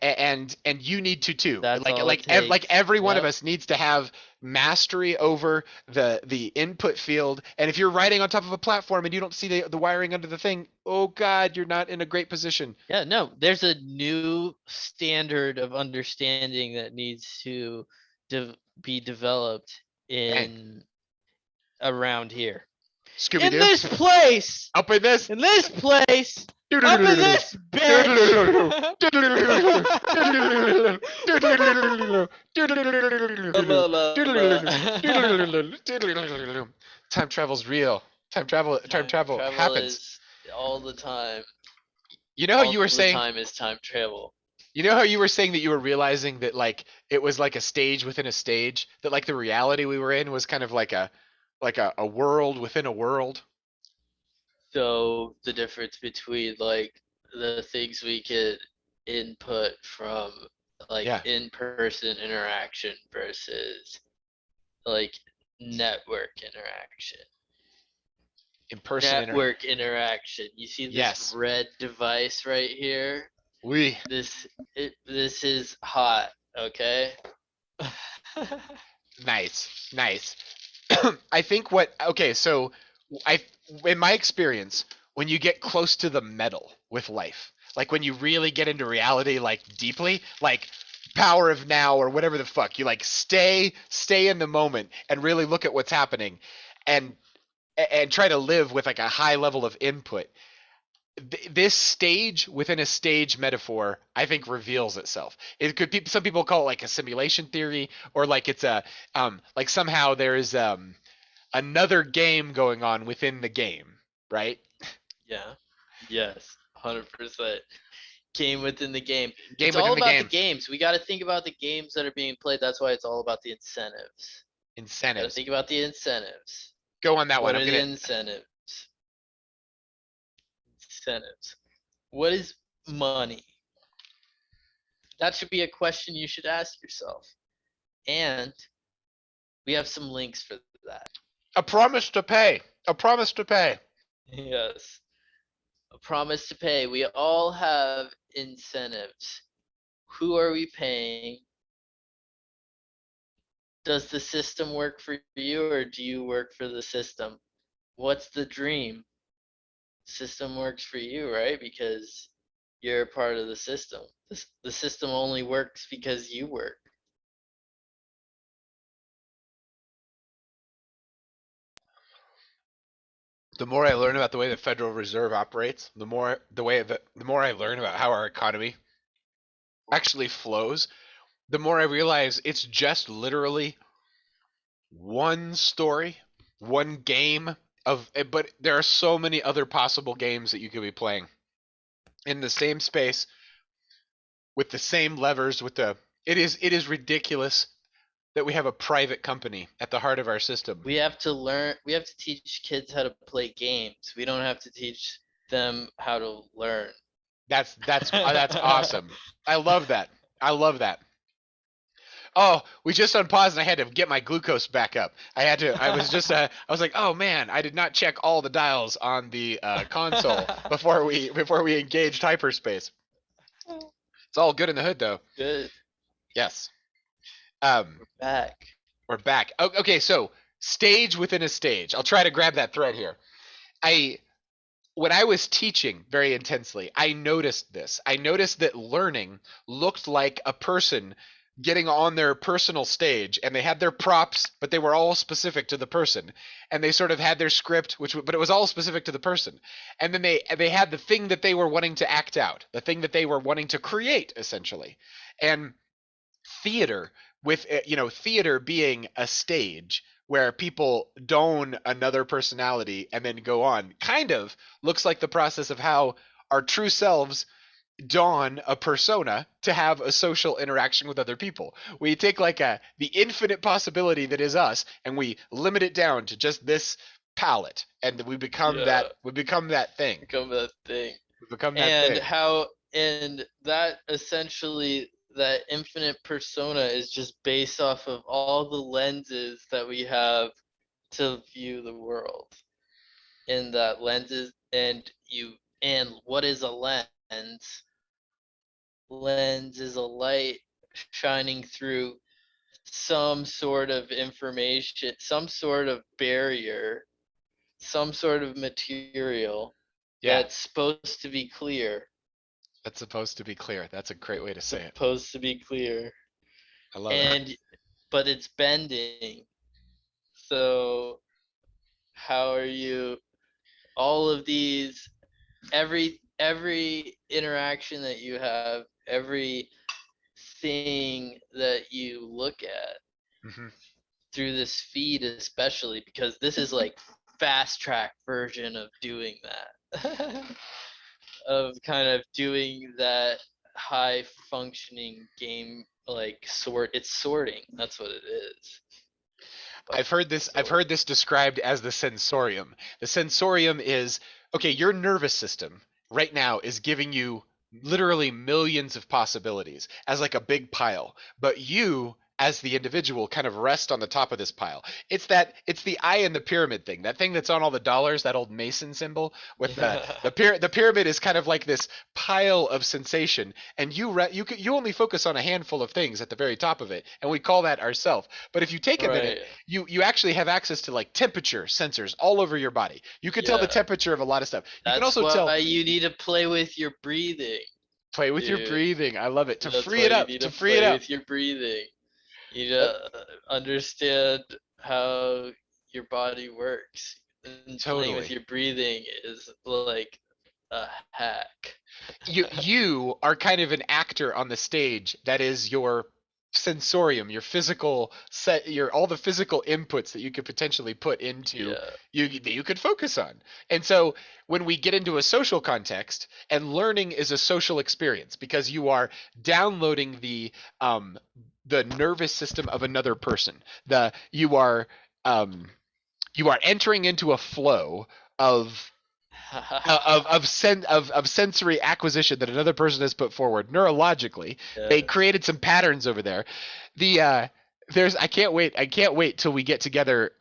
S2: And you need to too.
S1: That's
S2: like every one of us needs to have mastery over the input field. And if you're writing on top of a platform and you don't see the wiring under the thing, oh god, you're not in a great position.
S1: Yeah, no, there's a new standard of understanding that needs to be developed around here.
S2: Scooby-Doo.
S1: In this place.
S2: Up in this.
S1: In this place. Up in this bitch.
S2: Time travel's real. Time travel happens
S1: all the time.
S2: You know how you were saying
S1: time is time travel.
S2: You know how you were saying that you were realizing that like it was like a stage within a stage, that like the reality we were in was kind of like a world within a world.
S1: So the difference between like the things we could input from like in-person interaction versus like network interaction.
S2: In-person
S1: network interaction. You see this red device right here? This is hot, okay?
S2: Nice. I think so in my experience, when you get close to the metal with life, like when you really get into reality like deeply, like power of now or whatever the fuck. You like stay in the moment and really look at what's happening and try to live with like a high level of input. This stage within a stage metaphor, I think, reveals itself. It could be, some people call it like a simulation theory, or like it's a like somehow there is another game going on within the game, right?
S1: Yeah. Yes. 100%. Game within the game.
S2: Game
S1: It's
S2: within
S1: all
S2: the
S1: about
S2: game.
S1: the games. We got to think about the games that are being played. That's why it's all about the incentives. Got to
S2: Incentives.
S1: think about the incentives.
S2: Go on that
S1: What
S2: one.
S1: are the incentives? Incentives. What is money? That should be a question you should ask yourself. And we have some links for that.
S2: A promise to pay. A promise to pay.
S1: Yes. A promise to pay. We all have incentives. Who are we paying? Does the system work for you, or do you work for the system? What's the dream? System works for you, right? Because you're a part of the system. The system only works because you work.
S2: The more I learn about the way the Federal Reserve operates, the more I learn about how our economy actually flows, the more I realize it's just literally one story, one game but there are so many other possible games that you could be playing in the same space with the same levers it is ridiculous that we have a private company at the heart of our system.
S1: We have to teach kids how to play games. We don't have to teach them how to learn.
S2: That's awesome. I love that. Oh, we just unpaused and I had to get my glucose back up. I was like, oh man, I did not check all the dials on the console before we engaged hyperspace. It's all good in the hood though.
S1: Good.
S2: Yes.
S1: We're back.
S2: We're back. Okay, so stage within a stage. I'll try to grab that thread here. When I was teaching very intensely, I noticed this. I noticed that learning looked like a person getting on their personal stage, and they had their props, but they were all specific to the person, and they sort of had their script, but it was all specific to the person, and then they had the thing that they were wanting to act out, the thing that they were wanting to create, essentially. And theater, with theater being a stage where people don another personality and then go on, kind of looks like the process of how our true selves don a persona to have a social interaction with other people. We take like the infinite possibility that is us and we limit it down to just this palette, and we become that thing.
S1: Become that thing.
S2: We become that thing.
S1: And that essentially, that infinite persona is just based off of all the lenses that we have to view the world. And that lenses, and what is a lens? Lens is a light shining through some sort of information, some sort of barrier, some sort of material that's supposed to be clear.
S2: That's supposed to be clear. That's a great way to say it.
S1: Supposed to be clear.
S2: I love it.
S1: But it's bending. So how are you, all of these, every interaction that you have, every thing that you look at through this feed, especially because this is like fast track version of doing that. Of kind of doing that high functioning game, like it's sorting. That's what it is.
S2: But I've heard this described as the sensorium. The sensorium is, okay, your nervous system right now is giving you literally millions of possibilities as like a big pile, but you as the individual kind of rest on the top of this pile. It's the eye in the pyramid thing, that thing that's on all the dollars, that old Mason symbol with the pyramid is kind of like this pile of sensation, and you only focus on a handful of things at the very top of it, and we call that ourself. But if you take a minute, you actually have access to like temperature sensors all over your body. You can tell the temperature of a lot of stuff. You can also tell
S1: you need to play with your breathing.
S2: Play with your
S1: Dude,
S2: breathing. I love it. To
S1: that's
S2: free
S1: why
S2: it
S1: you
S2: up.
S1: need
S2: To
S1: to
S2: free it
S1: play
S2: up.
S1: with your breathing. You need
S2: Yep.
S1: to understand how your body works. And playing with
S2: Totally.
S1: your breathing is like a hack.
S2: You are kind of an actor on the stage that is your sensorium, your physical set, your all the physical inputs that you could potentially put into
S1: Yeah.
S2: you that you could focus on. And so when we get into a social context, and learning is a social experience because you are downloading the nervous system of another person. The um you are entering into a flow of of sensory acquisition that another person has put forward neurologically. They
S1: Yeah.
S2: created some patterns over there. The there's I can't wait till we get together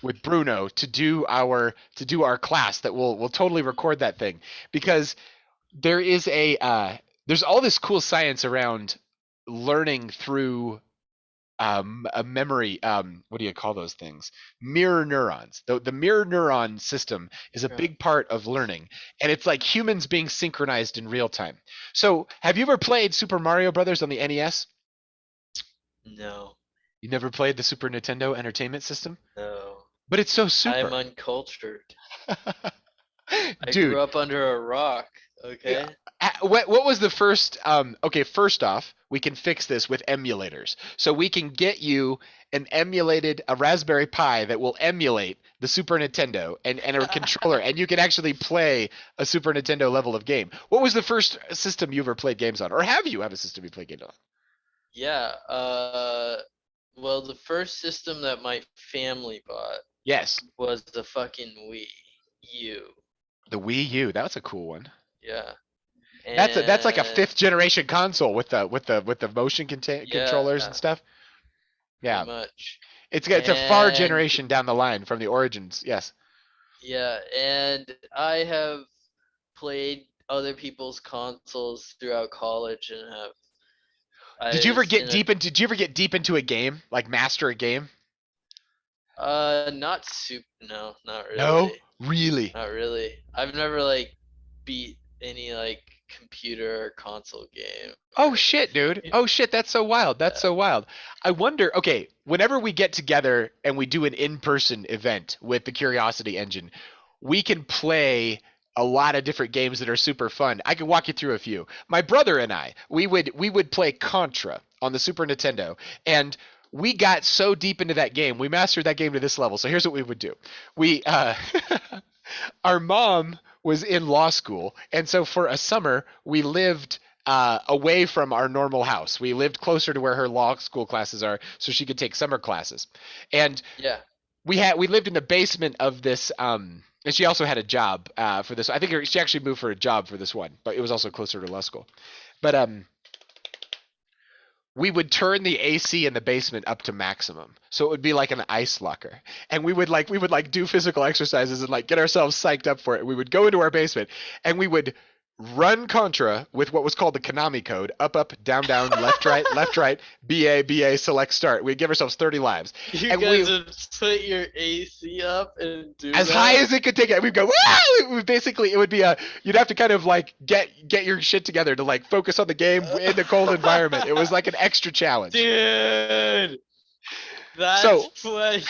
S2: with Bruno to do our class that we'll totally record that thing, because there is there's all this cool science around learning through a memory, what do you call those things, mirror neurons. The mirror neuron system is a
S1: Yeah.
S2: big part of learning, and it's like humans being synchronized in real time. So have you ever played Super Mario Brothers on the NES?
S1: No.
S2: You never played the Super Nintendo Entertainment System?
S1: No.
S2: But it's so
S1: I'm
S2: super.
S1: uncultured. I
S2: Dude,
S1: grew up under a rock,
S2: yeah.
S1: okay?
S2: What was the first okay, first off, we can fix this with emulators. So we can get you a Raspberry Pi that will emulate the Super Nintendo, and a controller, and you can actually play a Super Nintendo level of game. What was the first system you ever played games on? Or have you have a system you played games on?
S1: Yeah, well, the first system that my family bought
S2: Yes.
S1: was the fucking Wii U.
S2: The Wii U. That's a cool one.
S1: Yeah.
S2: That's like a
S1: And
S2: fifth generation console with the motion
S1: yeah,
S2: controllers and stuff.
S1: pretty
S2: Yeah.
S1: much.
S2: It's a far
S1: And
S2: generation down the line from the origins. Yes.
S1: yeah, and I have played other people's consoles throughout college and have
S2: Did
S1: I
S2: you ever
S1: was
S2: get
S1: in a
S2: deep into Did you ever get deep into a game, like master a game?
S1: not soup no, not
S2: No,
S1: really.
S2: really.
S1: Not really. I've never like beat any like computer or console game
S2: Oh
S1: or
S2: shit, dude. Oh shit, that's so wild. That's
S1: yeah.
S2: so wild. I wonder, okay, whenever we get together and we do an in-person event with the Curiosity Engine, we can play a lot of different games that are super fun. I can walk you through a few. My brother and I, we would play Contra on the Super Nintendo, and we got so deep into that game. We mastered that game to this level. So here's what we would do. We our mom was in law school, and so for a summer we lived away from our normal house. We lived closer to where her law school classes are, so she could take summer classes. And
S1: Yeah.
S2: we lived in the basement of this. And she also had a job for this. I think she actually moved for a job for this one, but it was also closer to law school. But we would turn the AC in the basement up to maximum, so it would be like an ice locker, and we would do physical exercises and like get ourselves psyched up for it. We would go into our basement and we would run Contra with what was called the Konami code: up, down, left, right, BA, select, start. We'd give ourselves 30 lives,
S1: You
S2: and
S1: guys would put your AC up and do
S2: as
S1: that?
S2: high as it could take it. We'd go, wow! It would basically, it would be you'd have to kind of like get your shit together to like focus on the game in the cold environment. It was like an extra challenge.
S1: Dude, that's
S2: So-
S1: funny.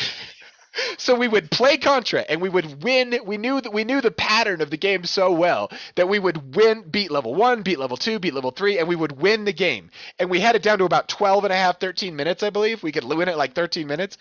S2: So we would play Contra and we would win. We knew the pattern of the game so well that we would beat level 1, beat level 2, beat level 3, and we would win the game. And we had it down to about 12 and a half, 13 minutes, I believe. We could win it like 13 minutes.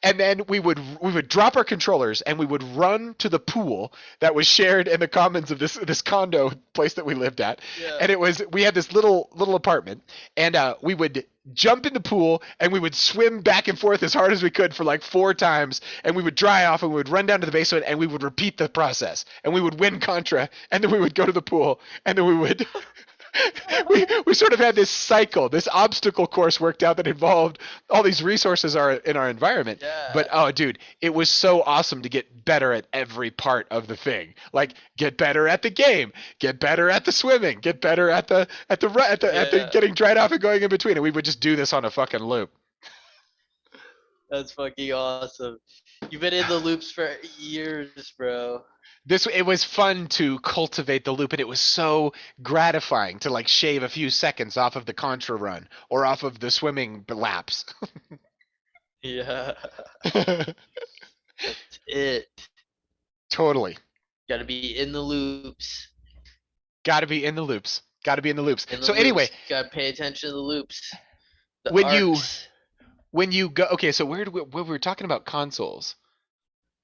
S2: And then we would drop our controllers and we would run to the pool that was shared in the commons of this condo place that we lived at.
S1: Yeah.
S2: And we had this little apartment, and we would jump in the pool and we would swim back and forth as hard as we could for like 4 times, and we would dry off and we would run down to the basement and we would repeat the process, and we would win Contra, and then we would go to the pool, and then we would we sort of had this cycle, this obstacle course worked out that involved all these resources in our environment.
S1: Yeah.
S2: But oh, dude, it was so awesome to get better at every part of the thing. Like, get better at the game, get better at the swimming, get better at the
S1: Yeah.
S2: getting dried off and going in between. And we would just do this on a fucking loop.
S1: That's fucking awesome. You've been in the loops for years, bro.
S2: It was fun to cultivate the loop, and it was so gratifying to like shave a few seconds off of the contra run or off of the swimming laps.
S1: Yeah. That's it.
S2: Totally.
S1: Gotta be in the loops.
S2: Got to be in the loops. Got to be in the loops.
S1: In the
S2: So
S1: loops.
S2: anyway,
S1: Gotta pay attention to the loops. The
S2: when
S1: arcs.
S2: you go, okay, so where we were talking about consoles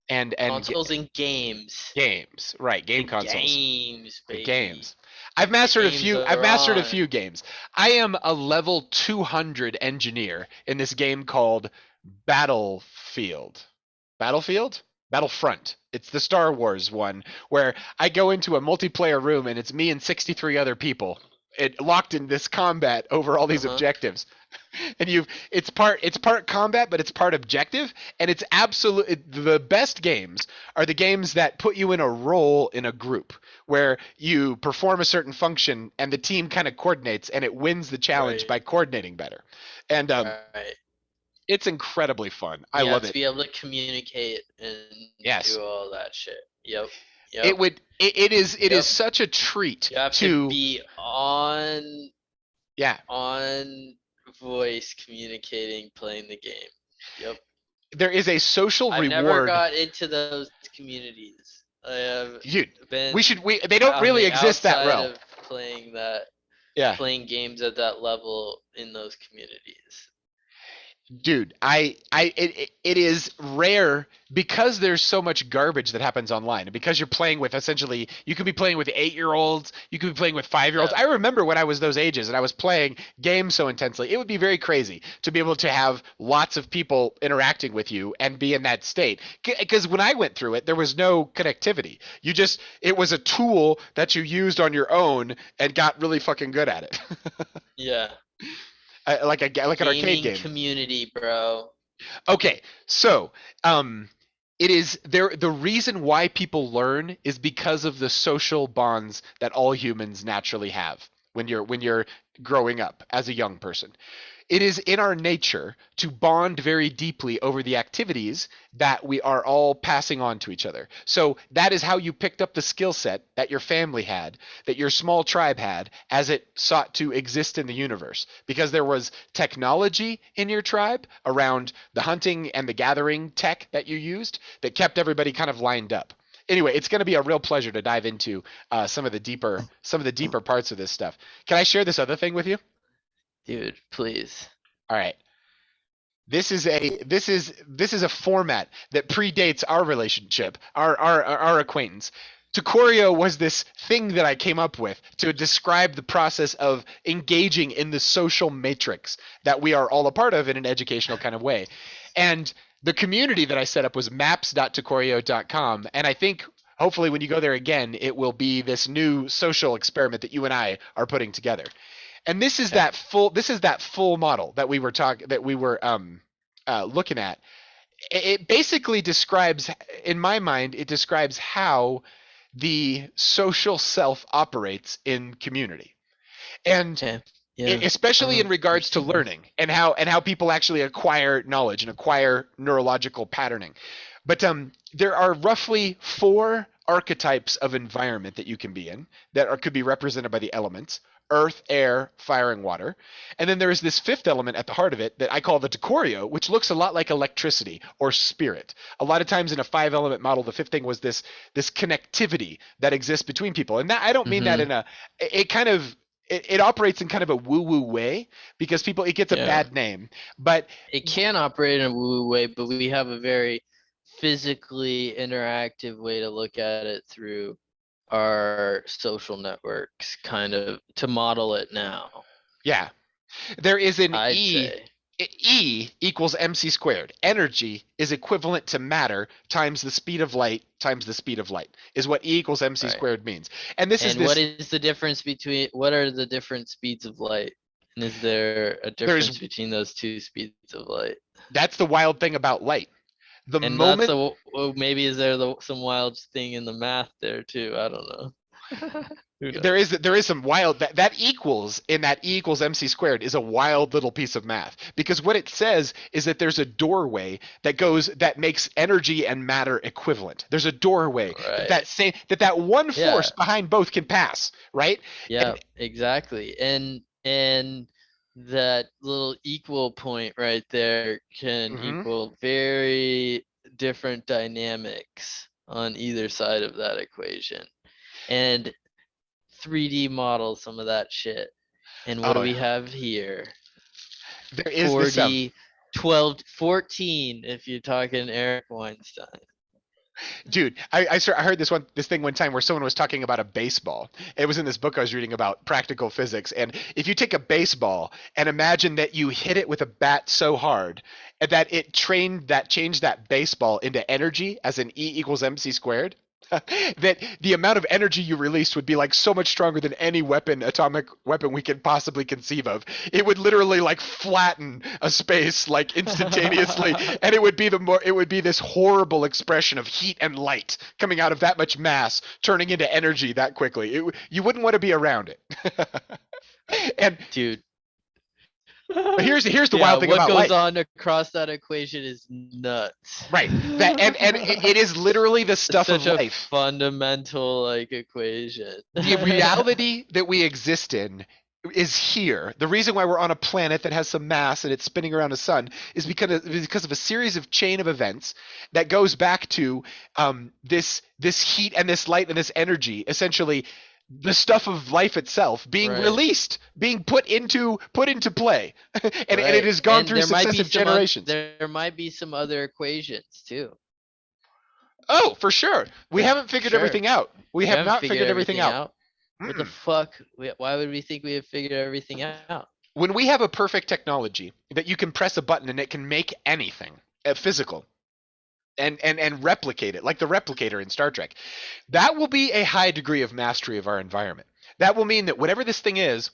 S2: and
S1: Consoles and games.
S2: games, right? Game
S1: The
S2: consoles.
S1: games, baby.
S2: The games. I've mastered a few games. I am a level 200 engineer in this game called Battlefield. Battlefront. It's the Star Wars one where I go into a multiplayer room and it's me and 63 other people. Locked in this combat over all these objectives. And it's part combat, but it's part objective, and it's the best games are the games that put you in a role in a group where you perform a certain function and the team kind of coordinates and it wins the challenge by coordinating better. And it's incredibly fun. I love it.
S1: To be able to communicate and do all that shit. Yep.
S2: It is such a treat
S1: you have to be on voice communicating, playing the game. Yep.
S2: There is a social reward.
S1: I never got into those communities. I have been
S2: they don't really exist that well.
S1: Playing that.
S2: Yeah.
S1: Playing games at that level in those communities.
S2: Dude, it is rare because there's so much garbage that happens online, and because you're playing with essentially, you could be playing with 8-year-olds, you could be playing with 5-year-olds. I remember when I was those ages and I was playing games so intensely, it would be very crazy to be able to have lots of people interacting with you and be in that state. Because when I went through it, there was no connectivity. It was a tool that you used on your own and got really fucking good at it.
S1: Yeah.
S2: Like an arcade game.
S1: Community, bro.
S2: Okay, so it is there. The reason why people learn is because of the social bonds that all humans naturally have when you're growing up as a young person. It is in our nature to bond very deeply over the activities that we are all passing on to each other. So that is how you picked up the skill set that your family had, that your small tribe had, as it sought to exist in the universe. Because there was technology in your tribe around the hunting and the gathering tech that you used that kept everybody kind of lined up. Anyway, it's going to be a real pleasure to dive into some of the deeper parts of this stuff. Can I share this other thing with you?
S1: Dude, please.
S2: All right. This is a format that predates our relationship, our acquaintance. Tocorio was this thing that I came up with to describe the process of engaging in the social matrix that we are all a part of in an educational kind of way. And the community that I set up was maps.tocorio.com, and I think hopefully when you go there again, it will be this new social experiment that you and I are putting together. And this is that full model that we were looking at. It basically describes, in my mind, it describes how the social self operates in community, and especially in regards to learning and how people actually acquire knowledge and acquire neurological patterning. But there are roughly 4 archetypes of environment that you can be in that could be represented by the elements: earth, air, fire, and water. And then there is this 5th element at the heart of it that I call the Tocorio, which looks a lot like electricity or spirit. A lot of times in a 5-element model, the 5th thing was this connectivity that exists between people. And that I don't mean that in it operates in kind of a woo-woo way because it gets a bad name. But
S1: it can operate in a woo-woo way, but we have a very physically interactive way to look at it through our social networks, kind of, to model it now.
S2: Yeah. There is an E equals mc squared. Energy is equivalent to matter times the speed of light times the speed of light is what E equals mc squared means. And what is the difference between,
S1: what are the different speeds of light? And is there a difference between those 2 speeds of light?
S2: That's the wild thing about light.
S1: Maybe is there some wild thing in the math there too? I don't know. Who knows?
S2: There is some wild that equals in that E equals MC squared is a wild little piece of math, because what it says is that there's a doorway that makes energy and matter equivalent. There's a doorway
S1: Right.
S2: that one force behind both can pass, right?
S1: Yeah, exactly. And that little equal point right there can equal very different dynamics on either side of that equation. And 3D model some of that shit. And what do we have here?
S2: There is
S1: 4D, 12, 14 if you're talking Eric Weinstein.
S2: Dude, I heard this thing one time where someone was talking about a baseball. It was in this book I was reading about practical physics. And if you take a baseball and imagine that you hit it with a bat so hard that it changed that baseball into energy as an E equals MC squared, that the amount of energy you released would be like so much stronger than any atomic weapon we could possibly conceive of. It would literally like flatten a space like instantaneously, and it would be this horrible expression of heat and light coming out of that much mass turning into energy that quickly. You wouldn't want to be around it. And
S1: dude,
S2: here's the wild thing about light.
S1: What goes on across that equation is nuts.
S2: Right. That and it is literally the stuff
S1: of
S2: life.
S1: A fundamental like equation.
S2: The reality that we exist in is here. The reason why we're on a planet that has some mass and it's spinning around a sun is because of a series of chain of events that goes back to this heat and this light and this energy, essentially the stuff of life itself being released, being put into play, and it has gone through successive generations.
S1: There might be some other equations too.
S2: Oh, for sure. We haven't figured everything out. We have not figured everything out.
S1: What the fuck? Why would we think we have figured everything out?
S2: When we have a perfect technology that you can press a button and it can make anything physical, and replicate it, like the replicator in Star Trek, that will be a high degree of mastery of our environment. That will mean that whatever this thing is,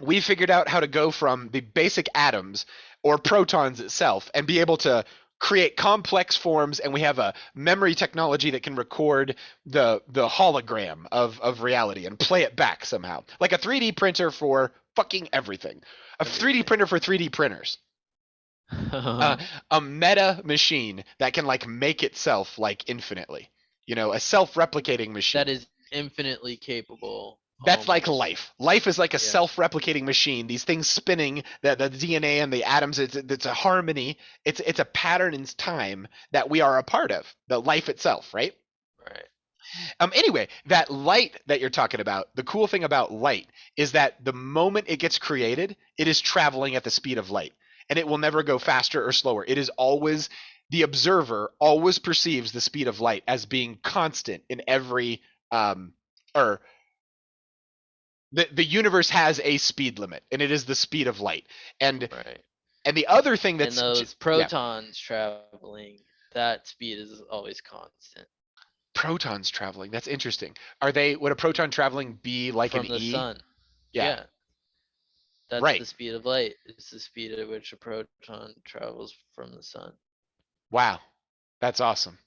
S2: we figured out how to go from the basic atoms or protons itself and be able to create complex forms, and we have a memory technology that can record the hologram of reality and play it back somehow. Like a 3D printer for fucking everything. A 3D printer for 3D printers. A meta machine that can like make itself like infinitely, a self-replicating machine
S1: that is infinitely capable.
S2: That's like life is like a self-replicating machine, these things spinning, the DNA and the atoms. It's a harmony, it's a pattern in time that we are a part of, the life itself, right? Anyway, that light that you're talking about, the cool thing about light is that the moment it gets created, it is traveling at the speed of light. And it will never go faster or slower. It is always, the observer always perceives the speed of light as being constant in every, the universe has a speed limit, and it is the speed of light. And the other thing that's...
S1: And those protons traveling, that speed is always constant.
S2: Protons traveling, that's interesting. Would a proton traveling be like
S1: from
S2: an
S1: the
S2: E?
S1: sun? Yeah. That's the speed of light. It's the speed at which a proton travels from the sun.
S2: Wow. That's awesome.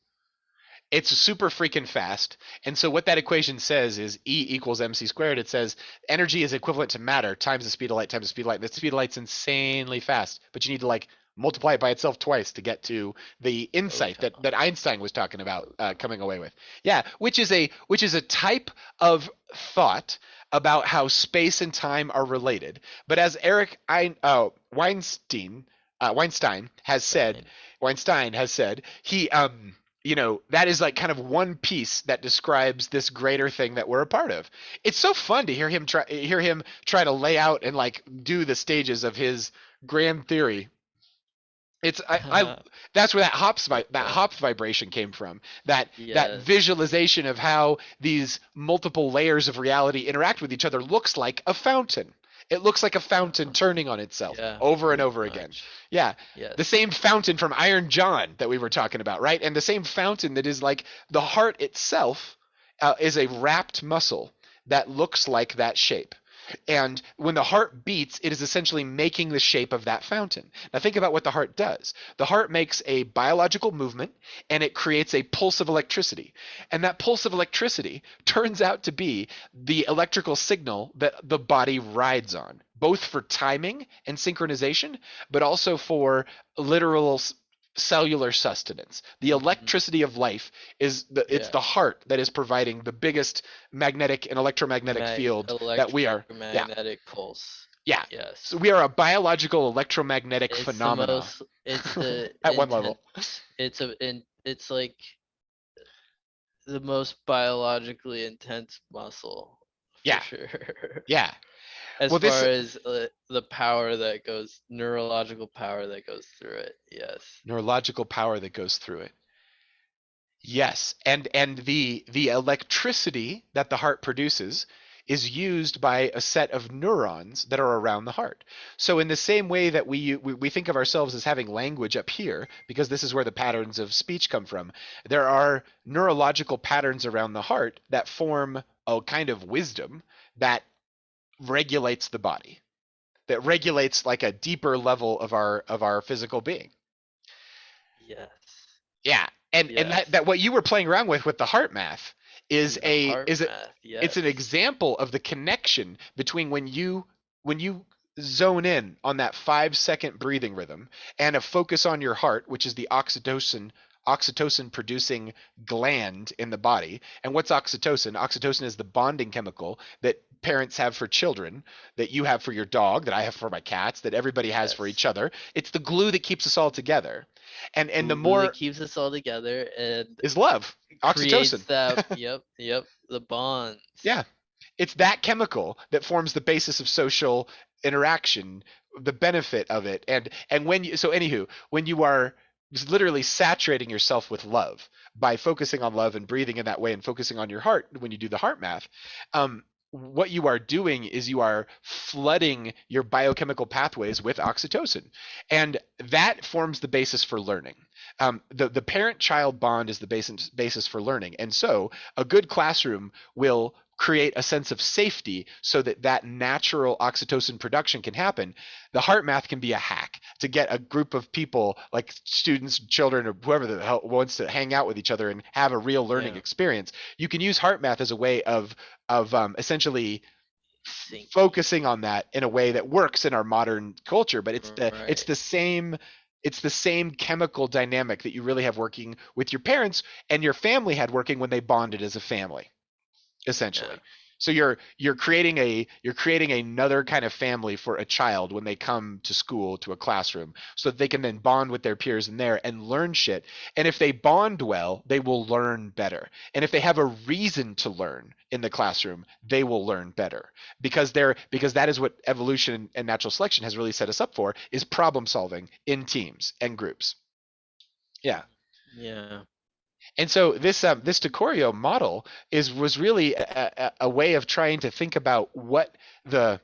S2: It's super freaking fast. And so what that equation says is E equals MC squared. It says energy is equivalent to matter times the speed of light times the speed of light. The speed of light's insanely fast, but you need to like multiply it by itself twice to get to the insight that Einstein was talking about coming away with. Yeah, which is a type of thought about how space and time are related. But as Eric Weinstein has said, he that is like kind of one piece that describes this greater thing that we're a part of. It's so fun to hear him try to lay out and like do the stages of his grand theory. It's that's where that Hopf vibration came from. That visualization of how these multiple layers of reality interact with each other looks like a fountain. It looks like a fountain turning on itself over and over again. Yeah. Yes. The same fountain from Iron John that we were talking about, right? And the same fountain that is like the heart itself is a wrapped muscle that looks like that shape. And when the heart beats, it is essentially making the shape of that fountain. Now, think about what the heart does. The heart makes a biological movement and it creates a pulse of electricity. And that pulse of electricity turns out to be the electrical signal that the body rides on, both for timing and synchronization, but also for literal cellular sustenance. The electricity of life is it's the heart that is providing the biggest magnetic and electromagnetic field that we are. Yeah.
S1: Electromagnetic pulse.
S2: Yeah.
S1: Yes.
S2: So we are a biological electromagnetic phenomena.
S1: It's the
S2: at one level.
S1: It's like the most biologically intense muscle.
S2: Yeah.
S1: Sure.
S2: Yeah.
S1: As far as the power that goes, neurological power that goes through it. Yes.
S2: Neurological power that goes through it. Yes, and the electricity that the heart produces is used by a set of neurons that are around the heart. So in the same way that we think of ourselves as having language up here, because this is where the patterns of speech come from, there are neurological patterns around the heart that form a kind of wisdom that regulates the body, that regulates like a deeper level of our physical being.
S1: Yes.
S2: Yeah, and that what you were playing around with the heart math is it's an example of the connection between when you zone in on that 5-second breathing rhythm and a focus on your heart, which is the oxytocin producing gland in the body. And what's oxytocin? Oxytocin is the bonding chemical that parents have for children, that you have for your dog, that I have for my cats, that everybody has for each other. It's the glue that keeps us all together. And the more
S1: that keeps us all together and
S2: is love. Oxytocin.
S1: That the bonds.
S2: Yeah. It's that chemical that forms the basis of social interaction, the benefit of it. And when you when you are just literally saturating yourself with love by focusing on love and breathing in that way and focusing on your heart when you do the heart math, what you are doing is you are flooding your biochemical pathways with oxytocin, and that forms the basis for learning. The parent-child bond is the basis for learning, and so a good classroom will create a sense of safety so that natural oxytocin production can happen. The heart math can be a hack to get a group of people, like students, children, or whoever the hell wants to hang out with each other and have a real learning experience. You can use heart math as a way of essentially focusing on that in a way that works in our modern culture, but it's the same chemical dynamic that you really have working with your parents and your family had working when they bonded as a family, essentially. So you're creating another kind of family for a child when they come to school, to a classroom, so that they can then bond with their peers in there and learn shit. And if they bond well, they will learn better. And if they have a reason to learn in the classroom, they will learn better. Because that is what evolution and natural selection has really set us up for, is problem solving in teams and groups. Yeah.
S1: Yeah.
S2: And so this Decorio model was really a way of trying to think about what the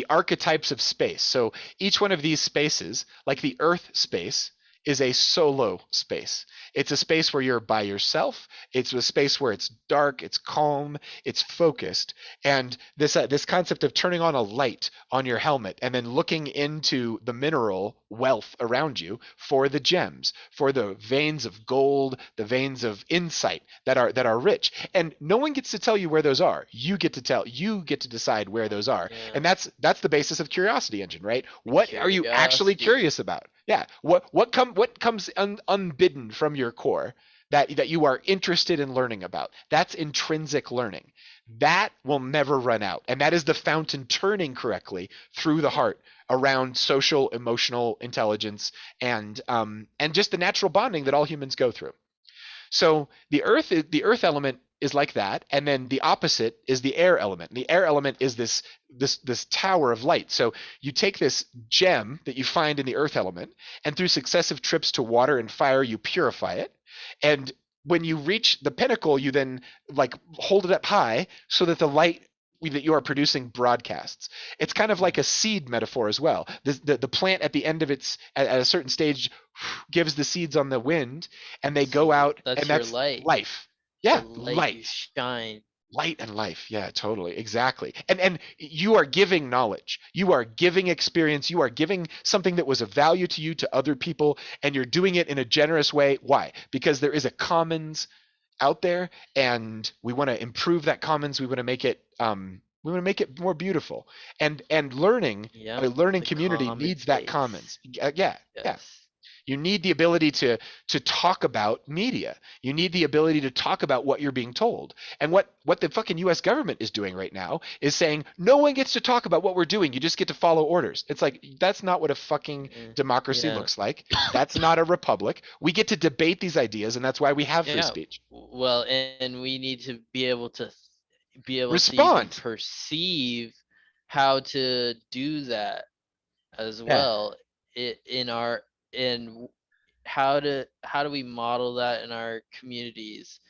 S2: archetypes of space. So each one of these spaces, like the Earth space, is a solo space. It's a space where you're by yourself. It's a space where it's dark, it's calm, it's focused. And this concept of turning on a light on your helmet and then looking into the mineral wealth around you for the gems, for the veins of gold, the veins of insight that are rich. And no one gets to tell you where those are. You get to decide where those are. Yeah. And that's the basis of Curiosity Engine, right? What are you actually curious about? Yeah. What comes unbidden from your core that you are interested in learning about? That's intrinsic learning. That will never run out. And that is the fountain turning correctly through the heart around social, emotional intelligence and just the natural bonding that all humans go through. So the earth element is like that, and then the opposite is the air element. The air element is this tower of light. So you take this gem that you find in the earth element, and through successive trips to water and fire, you purify it. And when you reach the pinnacle, you then like hold it up high so that the light that you are producing broadcasts. It's kind of like a seed metaphor as well. The plant at the end of its at a certain stage gives the seeds on the wind, and they go out, and that's life. Yeah,
S1: light. You shine
S2: Light and life. Yeah, totally. Exactly. And you are giving knowledge. You are giving experience. You are giving something that was of value to you to other people, and you're doing it in a generous way. Why? Because there is a commons out there, and we want to improve that commons. We want to make it more beautiful. And learning, a
S1: Yep.
S2: learning
S1: The
S2: community
S1: common
S2: needs that
S1: space.
S2: commons. Yeah, yeah.
S1: Yes.
S2: You need the ability to talk about media. You need the ability to talk about what you're being told. And what the fucking US government is doing right now is saying no one gets to talk about what we're doing. You just get to follow orders. It's like that's not what a fucking democracy
S1: Yeah.
S2: looks like. That's not a republic. We get to debate these ideas, and that's why we have free
S1: Yeah.
S2: speech.
S1: Well, and we need to be able to even
S2: Respond.
S1: perceive how to do that as
S2: Yeah.
S1: well. In our in how do we model that in our communities?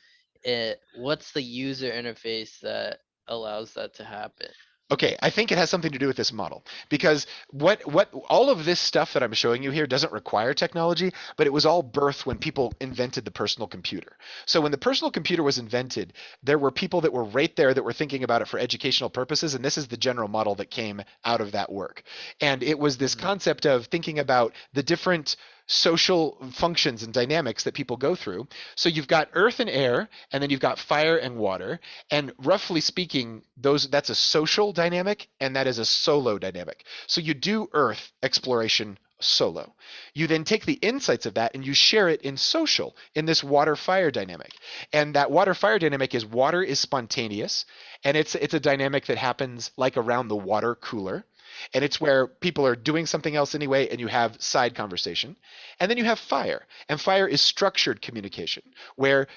S1: What's the user interface that allows that to happen?
S2: Okay, I think it has something to do with this model because what all of this stuff that I'm showing you here doesn't require technology, but it was all birthed when people invented the personal computer. So when the personal computer was invented, there were people that were right there that were thinking about it for educational purposes, and this is the general model that came out of that work. And it was this
S1: Mm-hmm.
S2: concept of thinking about the different social functions and dynamics that people go through. So you've got earth and air, and then you've got fire and water, and roughly speaking, that's a social dynamic and that is a solo dynamic. So you do Earth exploration solo. You then take the insights of that and you share it in social, in this water fire dynamic. And that water fire dynamic is water is spontaneous, and it's a dynamic that happens like around the water cooler. And it's where people are doing something else anyway, and you have side conversation. And then you have fire. And fire is structured communication, where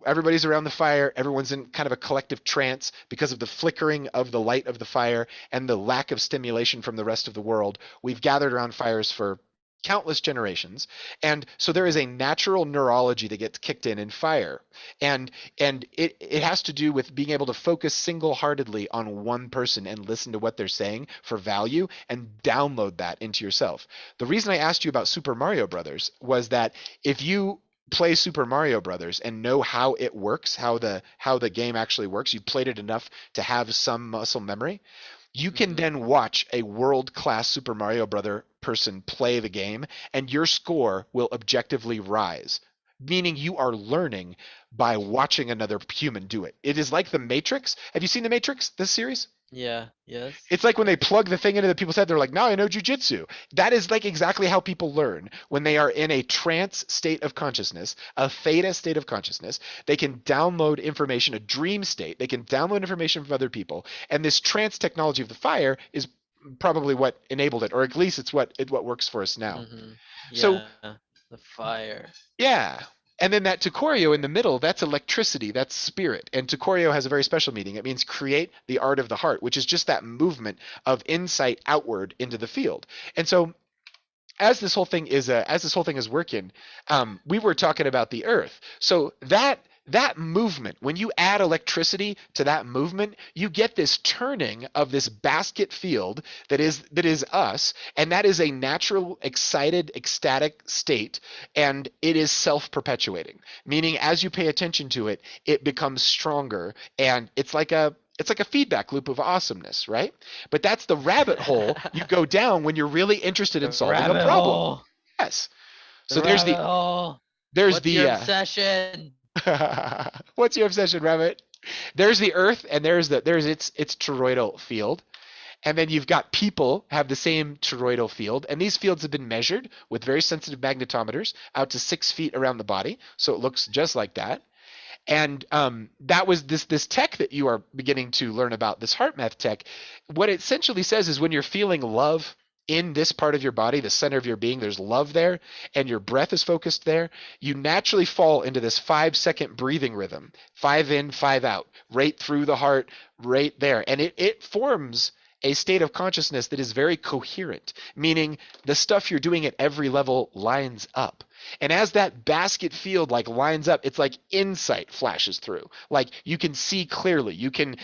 S2: everybody's around the fire, everyone's in kind of a collective trance because of the flickering of the light of the fire and the lack of stimulation from the rest of the world. We've gathered around fires for countless generations, and so there is a natural neurology that gets kicked in fire, and it has to do with being able to focus single-heartedly on one person and listen to what they're saying for value and download that into yourself. The reason I asked you about Super Mario Brothers was that if you play Super Mario Brothers and know how it works, how the game actually works, you've played it enough to have some muscle memory, you can
S1: Mm-hmm.
S2: then watch a world-class Super Mario Brother person play the game, and your score will objectively rise. Meaning you are learning by watching another human do it. It is like The Matrix. Have you seen The Matrix, this series?
S1: Yeah. Yes.
S2: It's like when they plug the thing into the people's head, they're like, now I know jujitsu. That is like exactly how people learn. When they are in a trance state of consciousness, a theta state of consciousness, they can download information, a dream state. They can download information from other people. And this trance technology of the fire is probably what enabled it, or at least it's what works for us now.
S1: Mm-hmm.
S2: So
S1: Yeah. The fire.
S2: yeah. And then that Tokorio in the middle, that's electricity, that's spirit. And Tokorio has a very special meaning. It means create the art of the heart, which is just that movement of insight outward into the field. And so as this whole thing is working, we were talking about the earth. So that movement, when you add electricity to that movement, you get this turning of this basket field that is us, and that is a natural, excited, ecstatic state, and it is self-perpetuating. Meaning, as you pay attention to it, it becomes stronger, and it's like a feedback loop of awesomeness, right? But that's the rabbit hole you go down when you're really interested in
S1: The
S2: solving a
S1: rabbit
S2: problem.
S1: hole.
S2: Yes.
S1: The
S2: So there's the
S1: rabbit hole.
S2: there's
S1: What's your
S2: the
S1: obsession?
S2: what's your obsession, rabbit? There's the Earth, and there's its toroidal field, and then you've got people have the same toroidal field, and these fields have been measured with very sensitive magnetometers out to 6 feet around the body, so it looks just like that. And that was this tech that you are beginning to learn about, this HeartMath tech. What it essentially says is when you're feeling love in this part of your body, the center of your being, there's love there, and your breath is focused there, you naturally fall into this 5-second breathing rhythm, 5 in, 5 out, right through the heart, right there. And it forms a state of consciousness that is very coherent, meaning the stuff you're doing at every level lines up. And as that basket field like lines up, it's like insight flashes through. Like you can see clearly, you can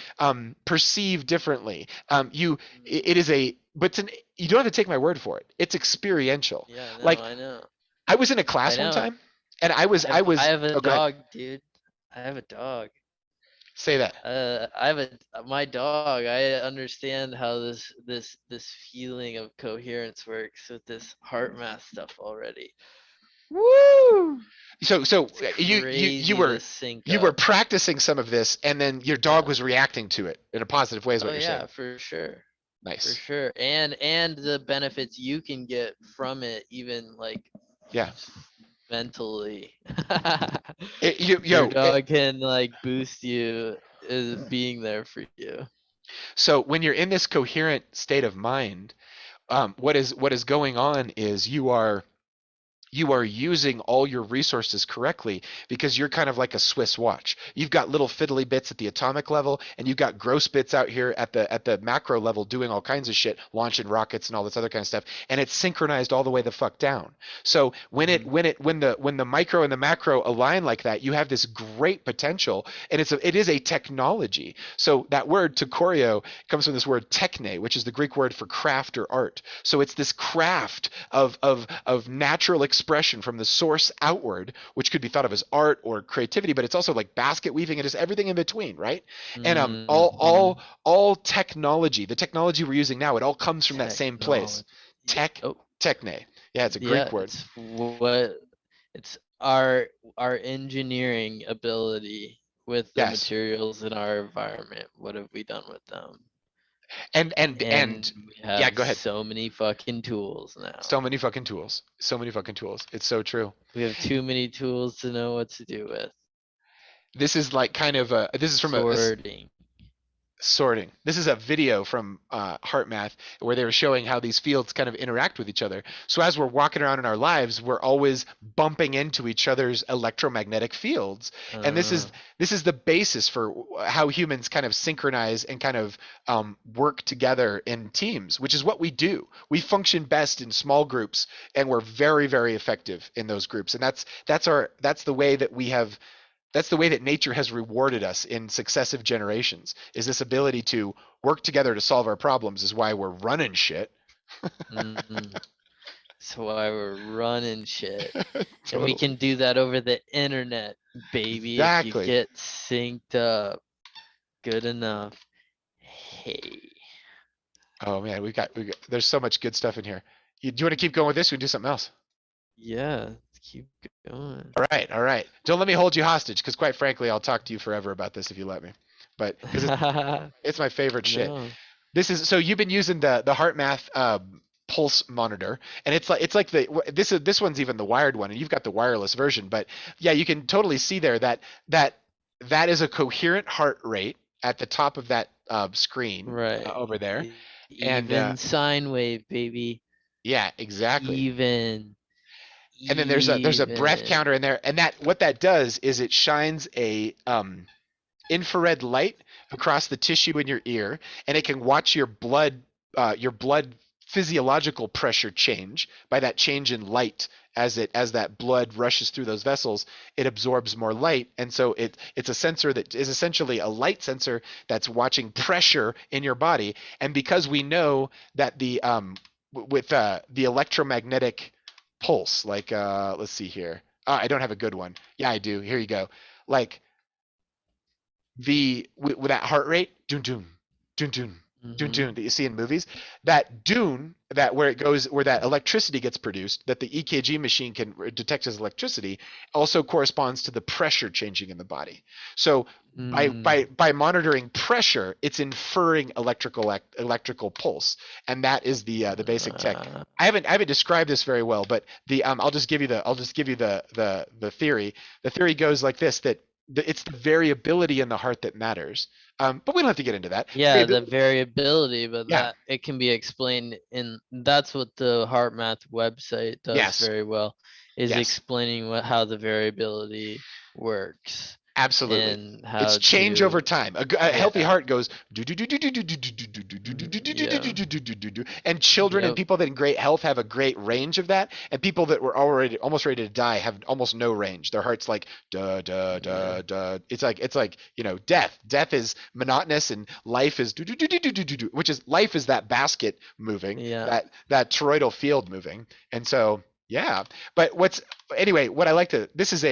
S2: perceive differently. It is you don't have to take my word for it. It's experiential.
S1: Yeah, no,
S2: Like
S1: I know.
S2: I was in a
S1: I
S2: class one
S1: know.
S2: time, and I
S1: I
S2: was
S1: have a
S2: oh, go ahead.
S1: dog, dude. I have a dog.
S2: Say that.
S1: I have my dog. I understand how this feeling of coherence works with this heart math stuff already. Woo!
S2: So
S1: It's
S2: you
S1: crazy to
S2: were
S1: sync
S2: you were
S1: up.
S2: practicing some of this, and then your dog
S1: Yeah.
S2: was reacting to it in a positive way, is what
S1: Oh
S2: you're
S1: yeah,
S2: saying.
S1: for sure. For
S2: Nice.
S1: sure. And the benefits you can get from it, even like
S2: Yeah.
S1: mentally. Your
S2: Yo,
S1: dog can like boost you being there for you.
S2: so when you're in this coherent state of mind, what is going on is you are using all your resources correctly because you're kind of like a Swiss watch. You've got little fiddly bits at the atomic level, and you've got gross bits out here at the macro level doing all kinds of shit, launching rockets and all this other kind of stuff, and it's synchronized all the way the fuck down. So when the micro and the macro align like that, you have this great potential, and it is a technology. So that word Tokorio comes from this word techne, which is the Greek word for craft or art. So it's this craft of natural expression from the source outward, which could be thought of as art or creativity, but it's also like basket weaving and just everything in between, right? And all
S1: Mm-hmm.
S2: all all technology, the technology we're using now, it all comes from that same place.
S1: Technology.
S2: Tech
S1: Oh,
S2: techne. Yeah, it's a
S1: yeah,
S2: Greek word.
S1: it's what it's our engineering ability with the
S2: Yes.
S1: materials in our environment. What have we done with them?
S2: And
S1: And we
S2: yeah,
S1: have
S2: go ahead.
S1: so many fucking tools now.
S2: So many fucking tools. So many fucking tools. It's so true.
S1: We have too many tools to know what to do with.
S2: This is like kind of a this is from a
S1: Sorting.
S2: sorting. This is a video from HeartMath where they were showing how these fields kind of interact with each other. So as we're walking around in our lives, we're always bumping into each other's electromagnetic fields, and
S1: Uh,
S2: this is the basis for how humans kind of synchronize and kind of work together in teams, which is what we do. We function best in small groups, and we're very very effective in those groups, and that's the way that we have that's the way that nature has rewarded us in successive generations, is this ability to work together to solve our problems is why we're running shit.
S1: mm, that's why we're running shit. And we
S2: Totally.
S1: can do that over the internet, baby, if you
S2: Exactly.
S1: get synced up good enough. Hey.
S2: Oh man, we got there's so much good stuff in here. Do you want to keep going with this? We can do something else.
S1: Yeah, let's keep going.
S2: All right, all right. Don't let me hold you hostage, because quite frankly, I'll talk to you forever about this if you let me. But because it's my favorite shit.
S1: No.
S2: This is so you've been using the HeartMath pulse monitor, and it's like this one's even the wired one, and you've got the wireless version. But yeah, you can totally see there that is a coherent heart rate at the top of that screen
S1: Right.
S2: over there, and
S1: Even sine wave, baby.
S2: yeah, exactly.
S1: Even.
S2: And then there's a breath
S1: Even.
S2: counter in there, and that what that does is it shines a infrared light across the tissue in your ear, and it can watch your blood physiological pressure change by that change in light. As that blood rushes through those vessels, it absorbs more light, and so it's a sensor that is essentially a light sensor that's watching pressure in your body. And because we know that with the electromagnetic pulse, like let's see here. I don't have a good one. Yeah, I do. Here you go. Like with that heart rate, dun dun dun dun dun
S1: Mm-hmm.
S2: dun that you see in movies, that dun that where it goes where that electricity gets produced, that the EKG machine can detect as electricity, also corresponds to the pressure changing in the body. So by
S1: Mm.
S2: by by monitoring pressure, it's inferring electrical pulse, and that is the basic tech.
S1: Uh,
S2: I haven't described this very well, but I'll just give you the theory. The theory goes like this: that it's the variability in the heart that matters. But we don't have to get into that.
S1: yeah, the variability, but
S2: Yeah.
S1: that it can be explained in that's what the HeartMath website does
S2: Yes.
S1: very well, is
S2: Yes.
S1: explaining how the variability works
S2: Absolutely.
S1: and
S2: It's
S1: how
S2: change over
S1: to
S2: time. A healthy
S1: yeah.
S2: heart goes do do do do do do do do do do do do do do
S1: Yeah.
S2: do do do do do. And children and
S1: Yep.
S2: people that in great health have a great range of that, and people that were already almost ready to die have almost no range. Their heart's like da da
S1: Yeah.
S2: da da. It's like death. Death is monotonous, and life is do do do do do do do. Which is life is that basket moving,
S1: Yeah.
S2: that toroidal field moving, and so yeah. But what I like to this is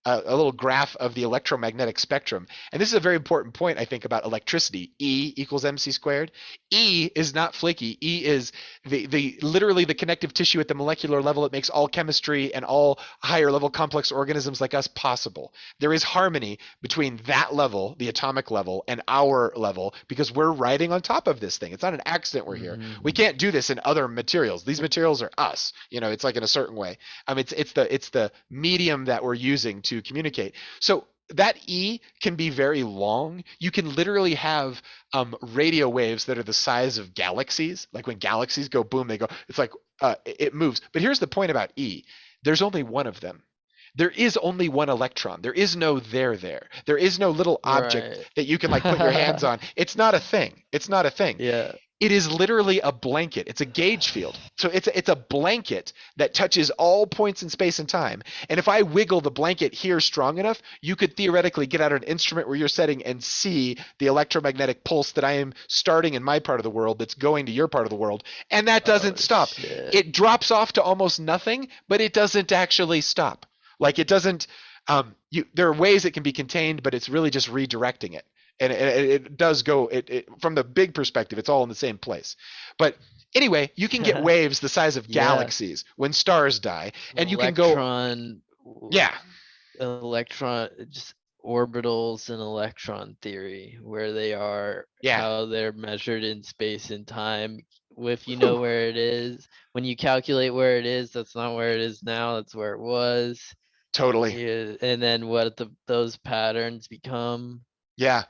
S2: a little graph of the electromagnetic spectrum. And this is a very important point, I think, about electricity. E equals mc squared. E is not flaky. E is the literally the connective tissue at the molecular level. It makes all chemistry and all higher level complex organisms like us possible. There is harmony between that level, the atomic level, and our level, because we're riding on top of this thing. It's not an accident we're here. We can't do this in other materials. These materials are us. It's like in a certain way. It's the medium that we're using to communicate. So that E can be very long. You can literally have radio waves that are the size of galaxies. Like when galaxies go boom, they go. It's like it moves. But here's the point about E. There's only one of them. There is only one electron. There is no there. There is no little object that you can like put your hands on. It's not a thing. It's not a thing.
S1: Yeah.
S2: It is literally a blanket. It's a gauge field. So it's a blanket that touches all points in space and time. And if I wiggle the blanket here strong enough, you could theoretically get out an instrument where you're setting and see the electromagnetic pulse that I am starting in my part of the world that's going to your part of the world. And that doesn't stop.
S1: Shit.
S2: It drops off to almost nothing, but it doesn't actually stop. Like it doesn't. There are ways it can be contained, but it's really just redirecting it. And it does go from the big perspective, it's all in the same place. But anyway, you can get waves the size of galaxies when stars die, and you can go
S1: electron, just orbitals in electron theory, where they are, how they're measured in space and time. If you know where it is, when you calculate where it is, that's not where it is now, that's where it was.
S2: Totally.
S1: And then what those patterns become.
S2: Yeah.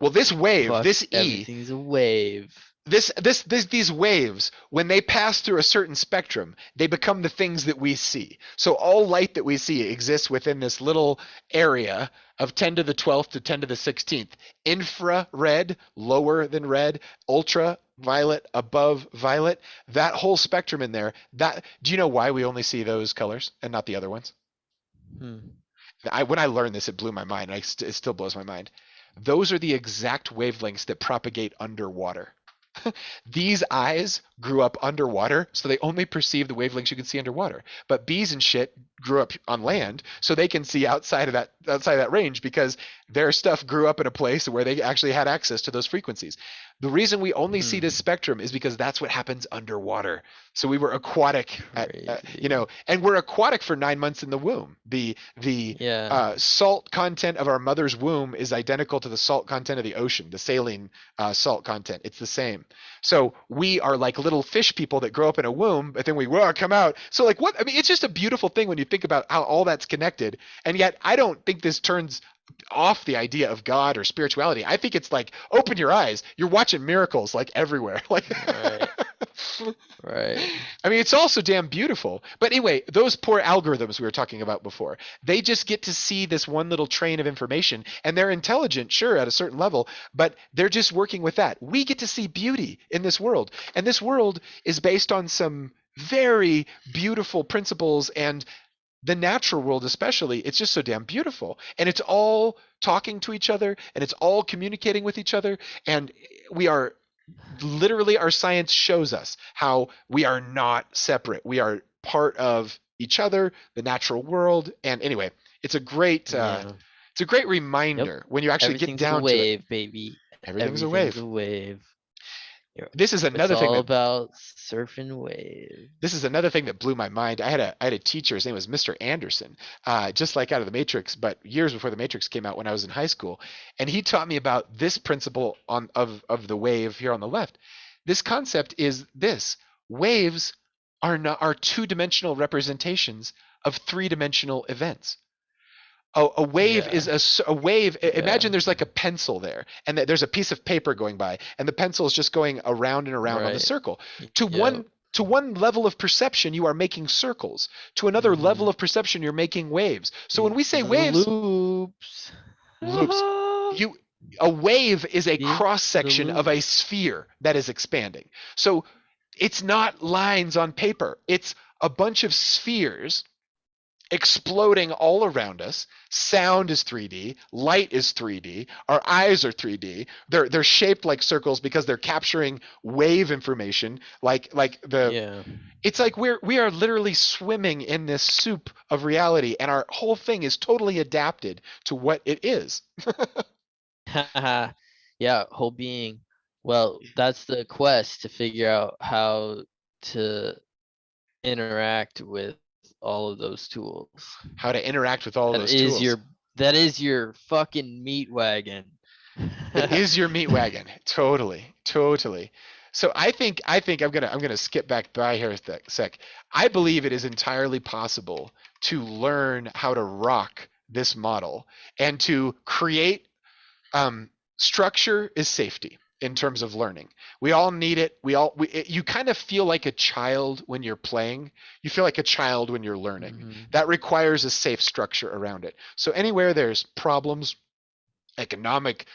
S2: Well, this wave, this E,
S1: everything's a wave.
S2: These waves, when they pass through a certain spectrum, they become the things that we see. So all light that we see exists within this little area of 10 to the 12th to 10 to the 16th. Infrared, lower than red, ultraviolet, above violet, that whole spectrum in there. Do you know why we only see those colors and not the other ones? When I learned this, it blew my mind. It still blows my mind. Those are the exact wavelengths that propagate underwater. These eyes grew up underwater, so they only perceive the wavelengths you can see underwater. But bees and shit grew up on land, so they can see outside of that range because their stuff grew up in a place where they actually had access to those frequencies. The reason we only see this spectrum is because that's what happens underwater. So we were aquatic, and we're aquatic for 9 months in the womb. The salt content of our mother's womb is identical to the salt content of the ocean, the saline salt content. It's the same. So we are like little fish people that grow up in a womb, but then we come out. So like what? I mean, it's just a beautiful thing when you think about how all that's connected. And yet I don't think this turns off the idea of God or spirituality. I think it's like, open your eyes. You're watching miracles like everywhere. Like,
S1: right.
S2: I mean, it's also damn beautiful. But anyway, those poor algorithms we were talking about before, they just get to see this one little train of information, and they're intelligent, sure, at a certain level, but they're just working with that. We get to see beauty in this world, and this world is based on some very beautiful principles, and the natural world especially, it's just so damn beautiful. And it's all talking to each other, and it's all communicating with each other, and we are literally, our science shows us how we are not separate. We are part of each other, the natural world. And anyway, it's a great reminder when you actually get down to it.
S1: Everything's a wave, baby.
S2: Everything's a wave. This is another thing.
S1: It's all about surfing waves.
S2: This is another thing that blew my mind. I had a teacher. His name was Mr. Anderson, just like out of the Matrix, but years before the Matrix came out when I was in high school. And he taught me about this principle of the wave here on the left. This concept is this: waves are two-dimensional representations of three-dimensional events. A wave is a wave. Imagine there's like a pencil there, and there's a piece of paper going by, and the pencil is just going around and around on the circle. To one level of perception, you are making circles. To another level of perception, you're making waves. So when we say waves, loops. A wave is a cross section of a sphere that is expanding. So it's not lines on paper. It's a bunch of spheres. exploding all around us. Sound is 3D, light is 3D, our eyes are 3D. They're shaped like circles because they're capturing wave information, like the
S1: Yeah.
S2: it's like we are literally swimming in this soup of reality, and our whole thing is totally adapted to what it is.
S1: Yeah, whole being. Well, that's the quest to figure out how to interact with all of those tools.
S2: How to interact with all
S1: That
S2: those
S1: is
S2: tools.
S1: your that is your fucking meat wagon.
S2: It is your meat wagon. Totally, totally. So I think I'm gonna skip back by here a sec. I believe it is entirely possible to learn how to rock this model and to create structure is safety in terms of learning. We all need it. You kind of feel like a child when you're playing. You feel like a child when you're learning.
S1: Mhm.
S2: That requires a safe structure around it. So anywhere there's problems, economic,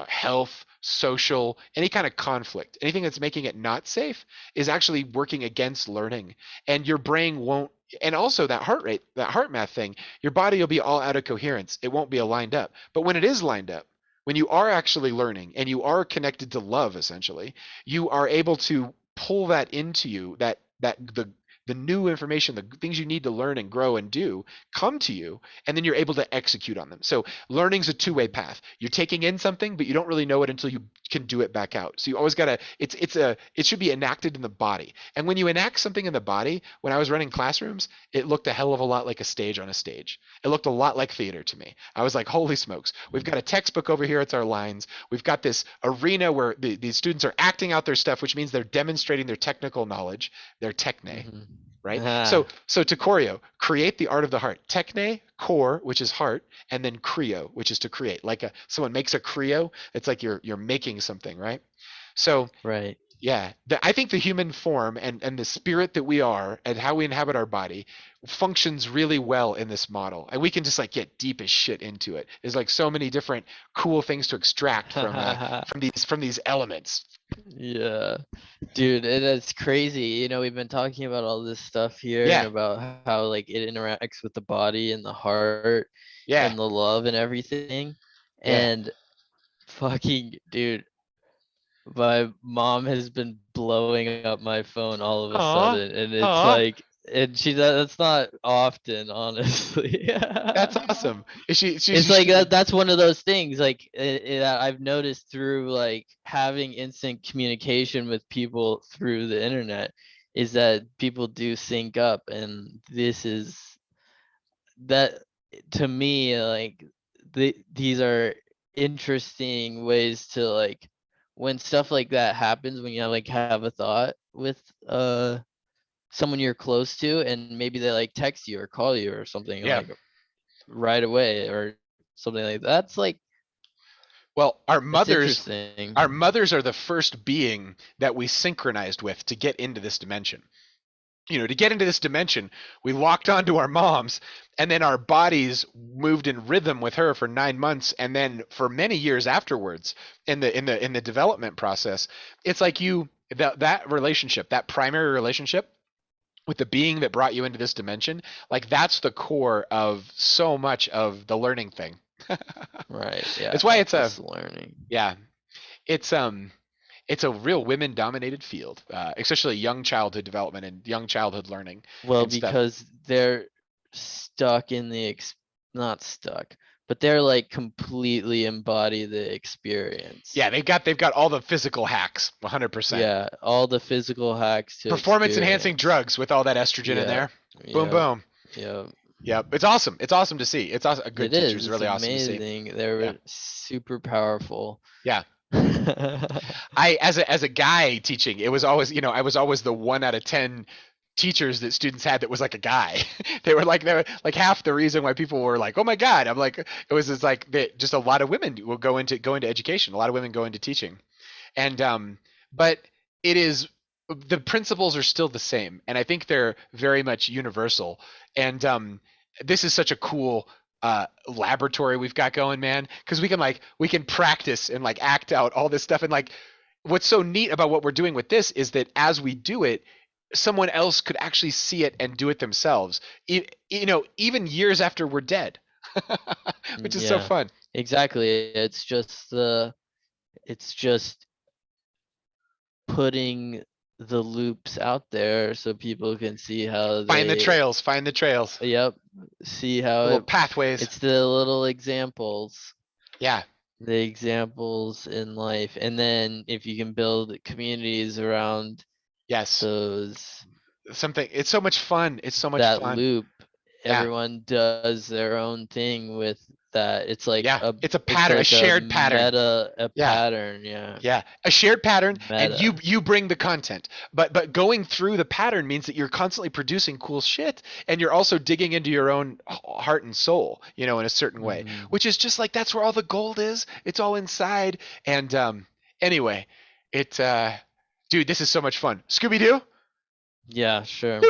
S2: health, social, any kind of conflict, anything that's making it not safe is actually working against learning. And your brain won't, and also that heart rate, that heart math thing, your body will be all out of coherence. It won't be aligned up. But when it is lined up, when you are actually learning and you are connected to love, essentially, you are able to pull that into you, that the new information, the things you need to learn and grow and do come to you, and then you're able to execute on them. So learning's a two-way path. You're taking in something, but you don't really know it until you can do it back out. So you always gotta, it should be enacted in the body. And when you enact something in the body, when I was running classrooms, it looked a hell of a lot like a stage on a stage. It looked a lot like theater to me. I was like, holy smokes, we've got a textbook over here, it's our lines. We've got this arena where these students are acting out their stuff, which means they're demonstrating their technical knowledge, their techne.
S1: Mhm.
S2: Right?
S1: Ah,
S2: So to choreo, create the art of the heart. Techne, core, which is heart, and then creo, which is to create. Like someone makes a creo, it's like you're making something, right? So
S1: right.
S2: yeah, I think the human form and the spirit that we are and how we inhabit our body functions really well in this model, and we can just like get deep as shit into it. There's like so many different cool things to extract from these elements.
S1: Yeah. Dude, it's crazy. We've been talking about all this stuff here and
S2: Yeah,
S1: about how like it interacts with the body and the heart
S2: yeah,
S1: and the love and everything.
S2: yeah.
S1: And fucking dude, my mom has been blowing up my phone all of a
S2: Aw,
S1: sudden, and it's
S2: aw.
S1: like, and that's not often, honestly.
S2: That's awesome. Is
S1: It's like that's one of those things like I've noticed through like having instant communication with people through the internet is that people do sync up, and this is that to me like these are interesting ways to like when stuff like that happens, when you have a thought with someone you're close to, and maybe they like text you or call you or something
S2: yeah.
S1: like right away or something like that. That's like
S2: Well,
S1: it's interesting.
S2: our mothers are the first being that we synchronized with to get into this dimension. To get into this dimension, we locked onto our moms, and then our bodies moved in rhythm with her for 9 months, and then for many years afterwards, in the development process, it's like that relationship, that primary relationship with the being that brought you into this dimension, like that's the core of so much of the learning thing.
S1: Right. Yeah.
S2: It's why it's a
S1: It's learning.
S2: yeah, it's it's a real women dominated field, especially young childhood development and young childhood learning
S1: Well,
S2: and stuff.
S1: because they're stuck in the not stuck, but they're like completely embody the experience.
S2: Yeah, they've got all the physical hacks, 100%.
S1: Yeah, all the physical hacks to
S2: Performance enhancing
S1: experience.
S2: drugs with all that estrogen in
S1: Yeah.
S2: there. Boom,
S1: Yeah.
S2: boom.
S1: Yeah.
S2: Yep, it's awesome. It's awesome to see. It's awesome. A good
S1: It
S2: teacher
S1: is.
S2: is
S1: It's
S2: really awesome to see.
S1: amazing. They
S2: Yeah,
S1: were super powerful.
S2: yeah. I as a guy teaching, it was always I was always the 1 out of 10 teachers that students had that was like a guy. They were like half the reason why people were like, oh my god. I'm like, it was just like that. Just a lot of women will go into education. A lot of women go into teaching, and but it is the principles are still the same, and I think they're very much universal. And this is such a cool laboratory we've got going, man, because we can practice and like act out all this stuff. And like what's so neat about what we're doing with this is that as we do it, someone else could actually see it and do it themselves. Even years after we're dead, which is so fun.
S1: Exactly. It's just putting the loops out there so people can see how
S2: Find the trails.
S1: Yep. See how
S2: little pathways.
S1: It's the little examples.
S2: Yeah.
S1: The examples in life, and then if you can build communities around those
S2: it's so much fun. It's so much
S1: that
S2: fun.
S1: loop. Everyone does their own thing with that. It's like
S2: it's a pattern,
S1: it's
S2: like a shared pattern.
S1: Pattern,
S2: a shared pattern, and you bring the content. But going through the pattern means that you're constantly producing cool shit, and you're also digging into your own heart and soul, in a certain way, which is just like that's where all the gold is. It's all inside. And anyway, dude, this is so much fun. Scooby-Doo?
S1: Yeah, sure.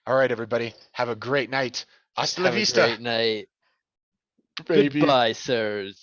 S2: All right, everybody. Have a great night. Hasta la vista.
S1: Have a great night.
S2: Baby.
S1: Goodbye, sirs.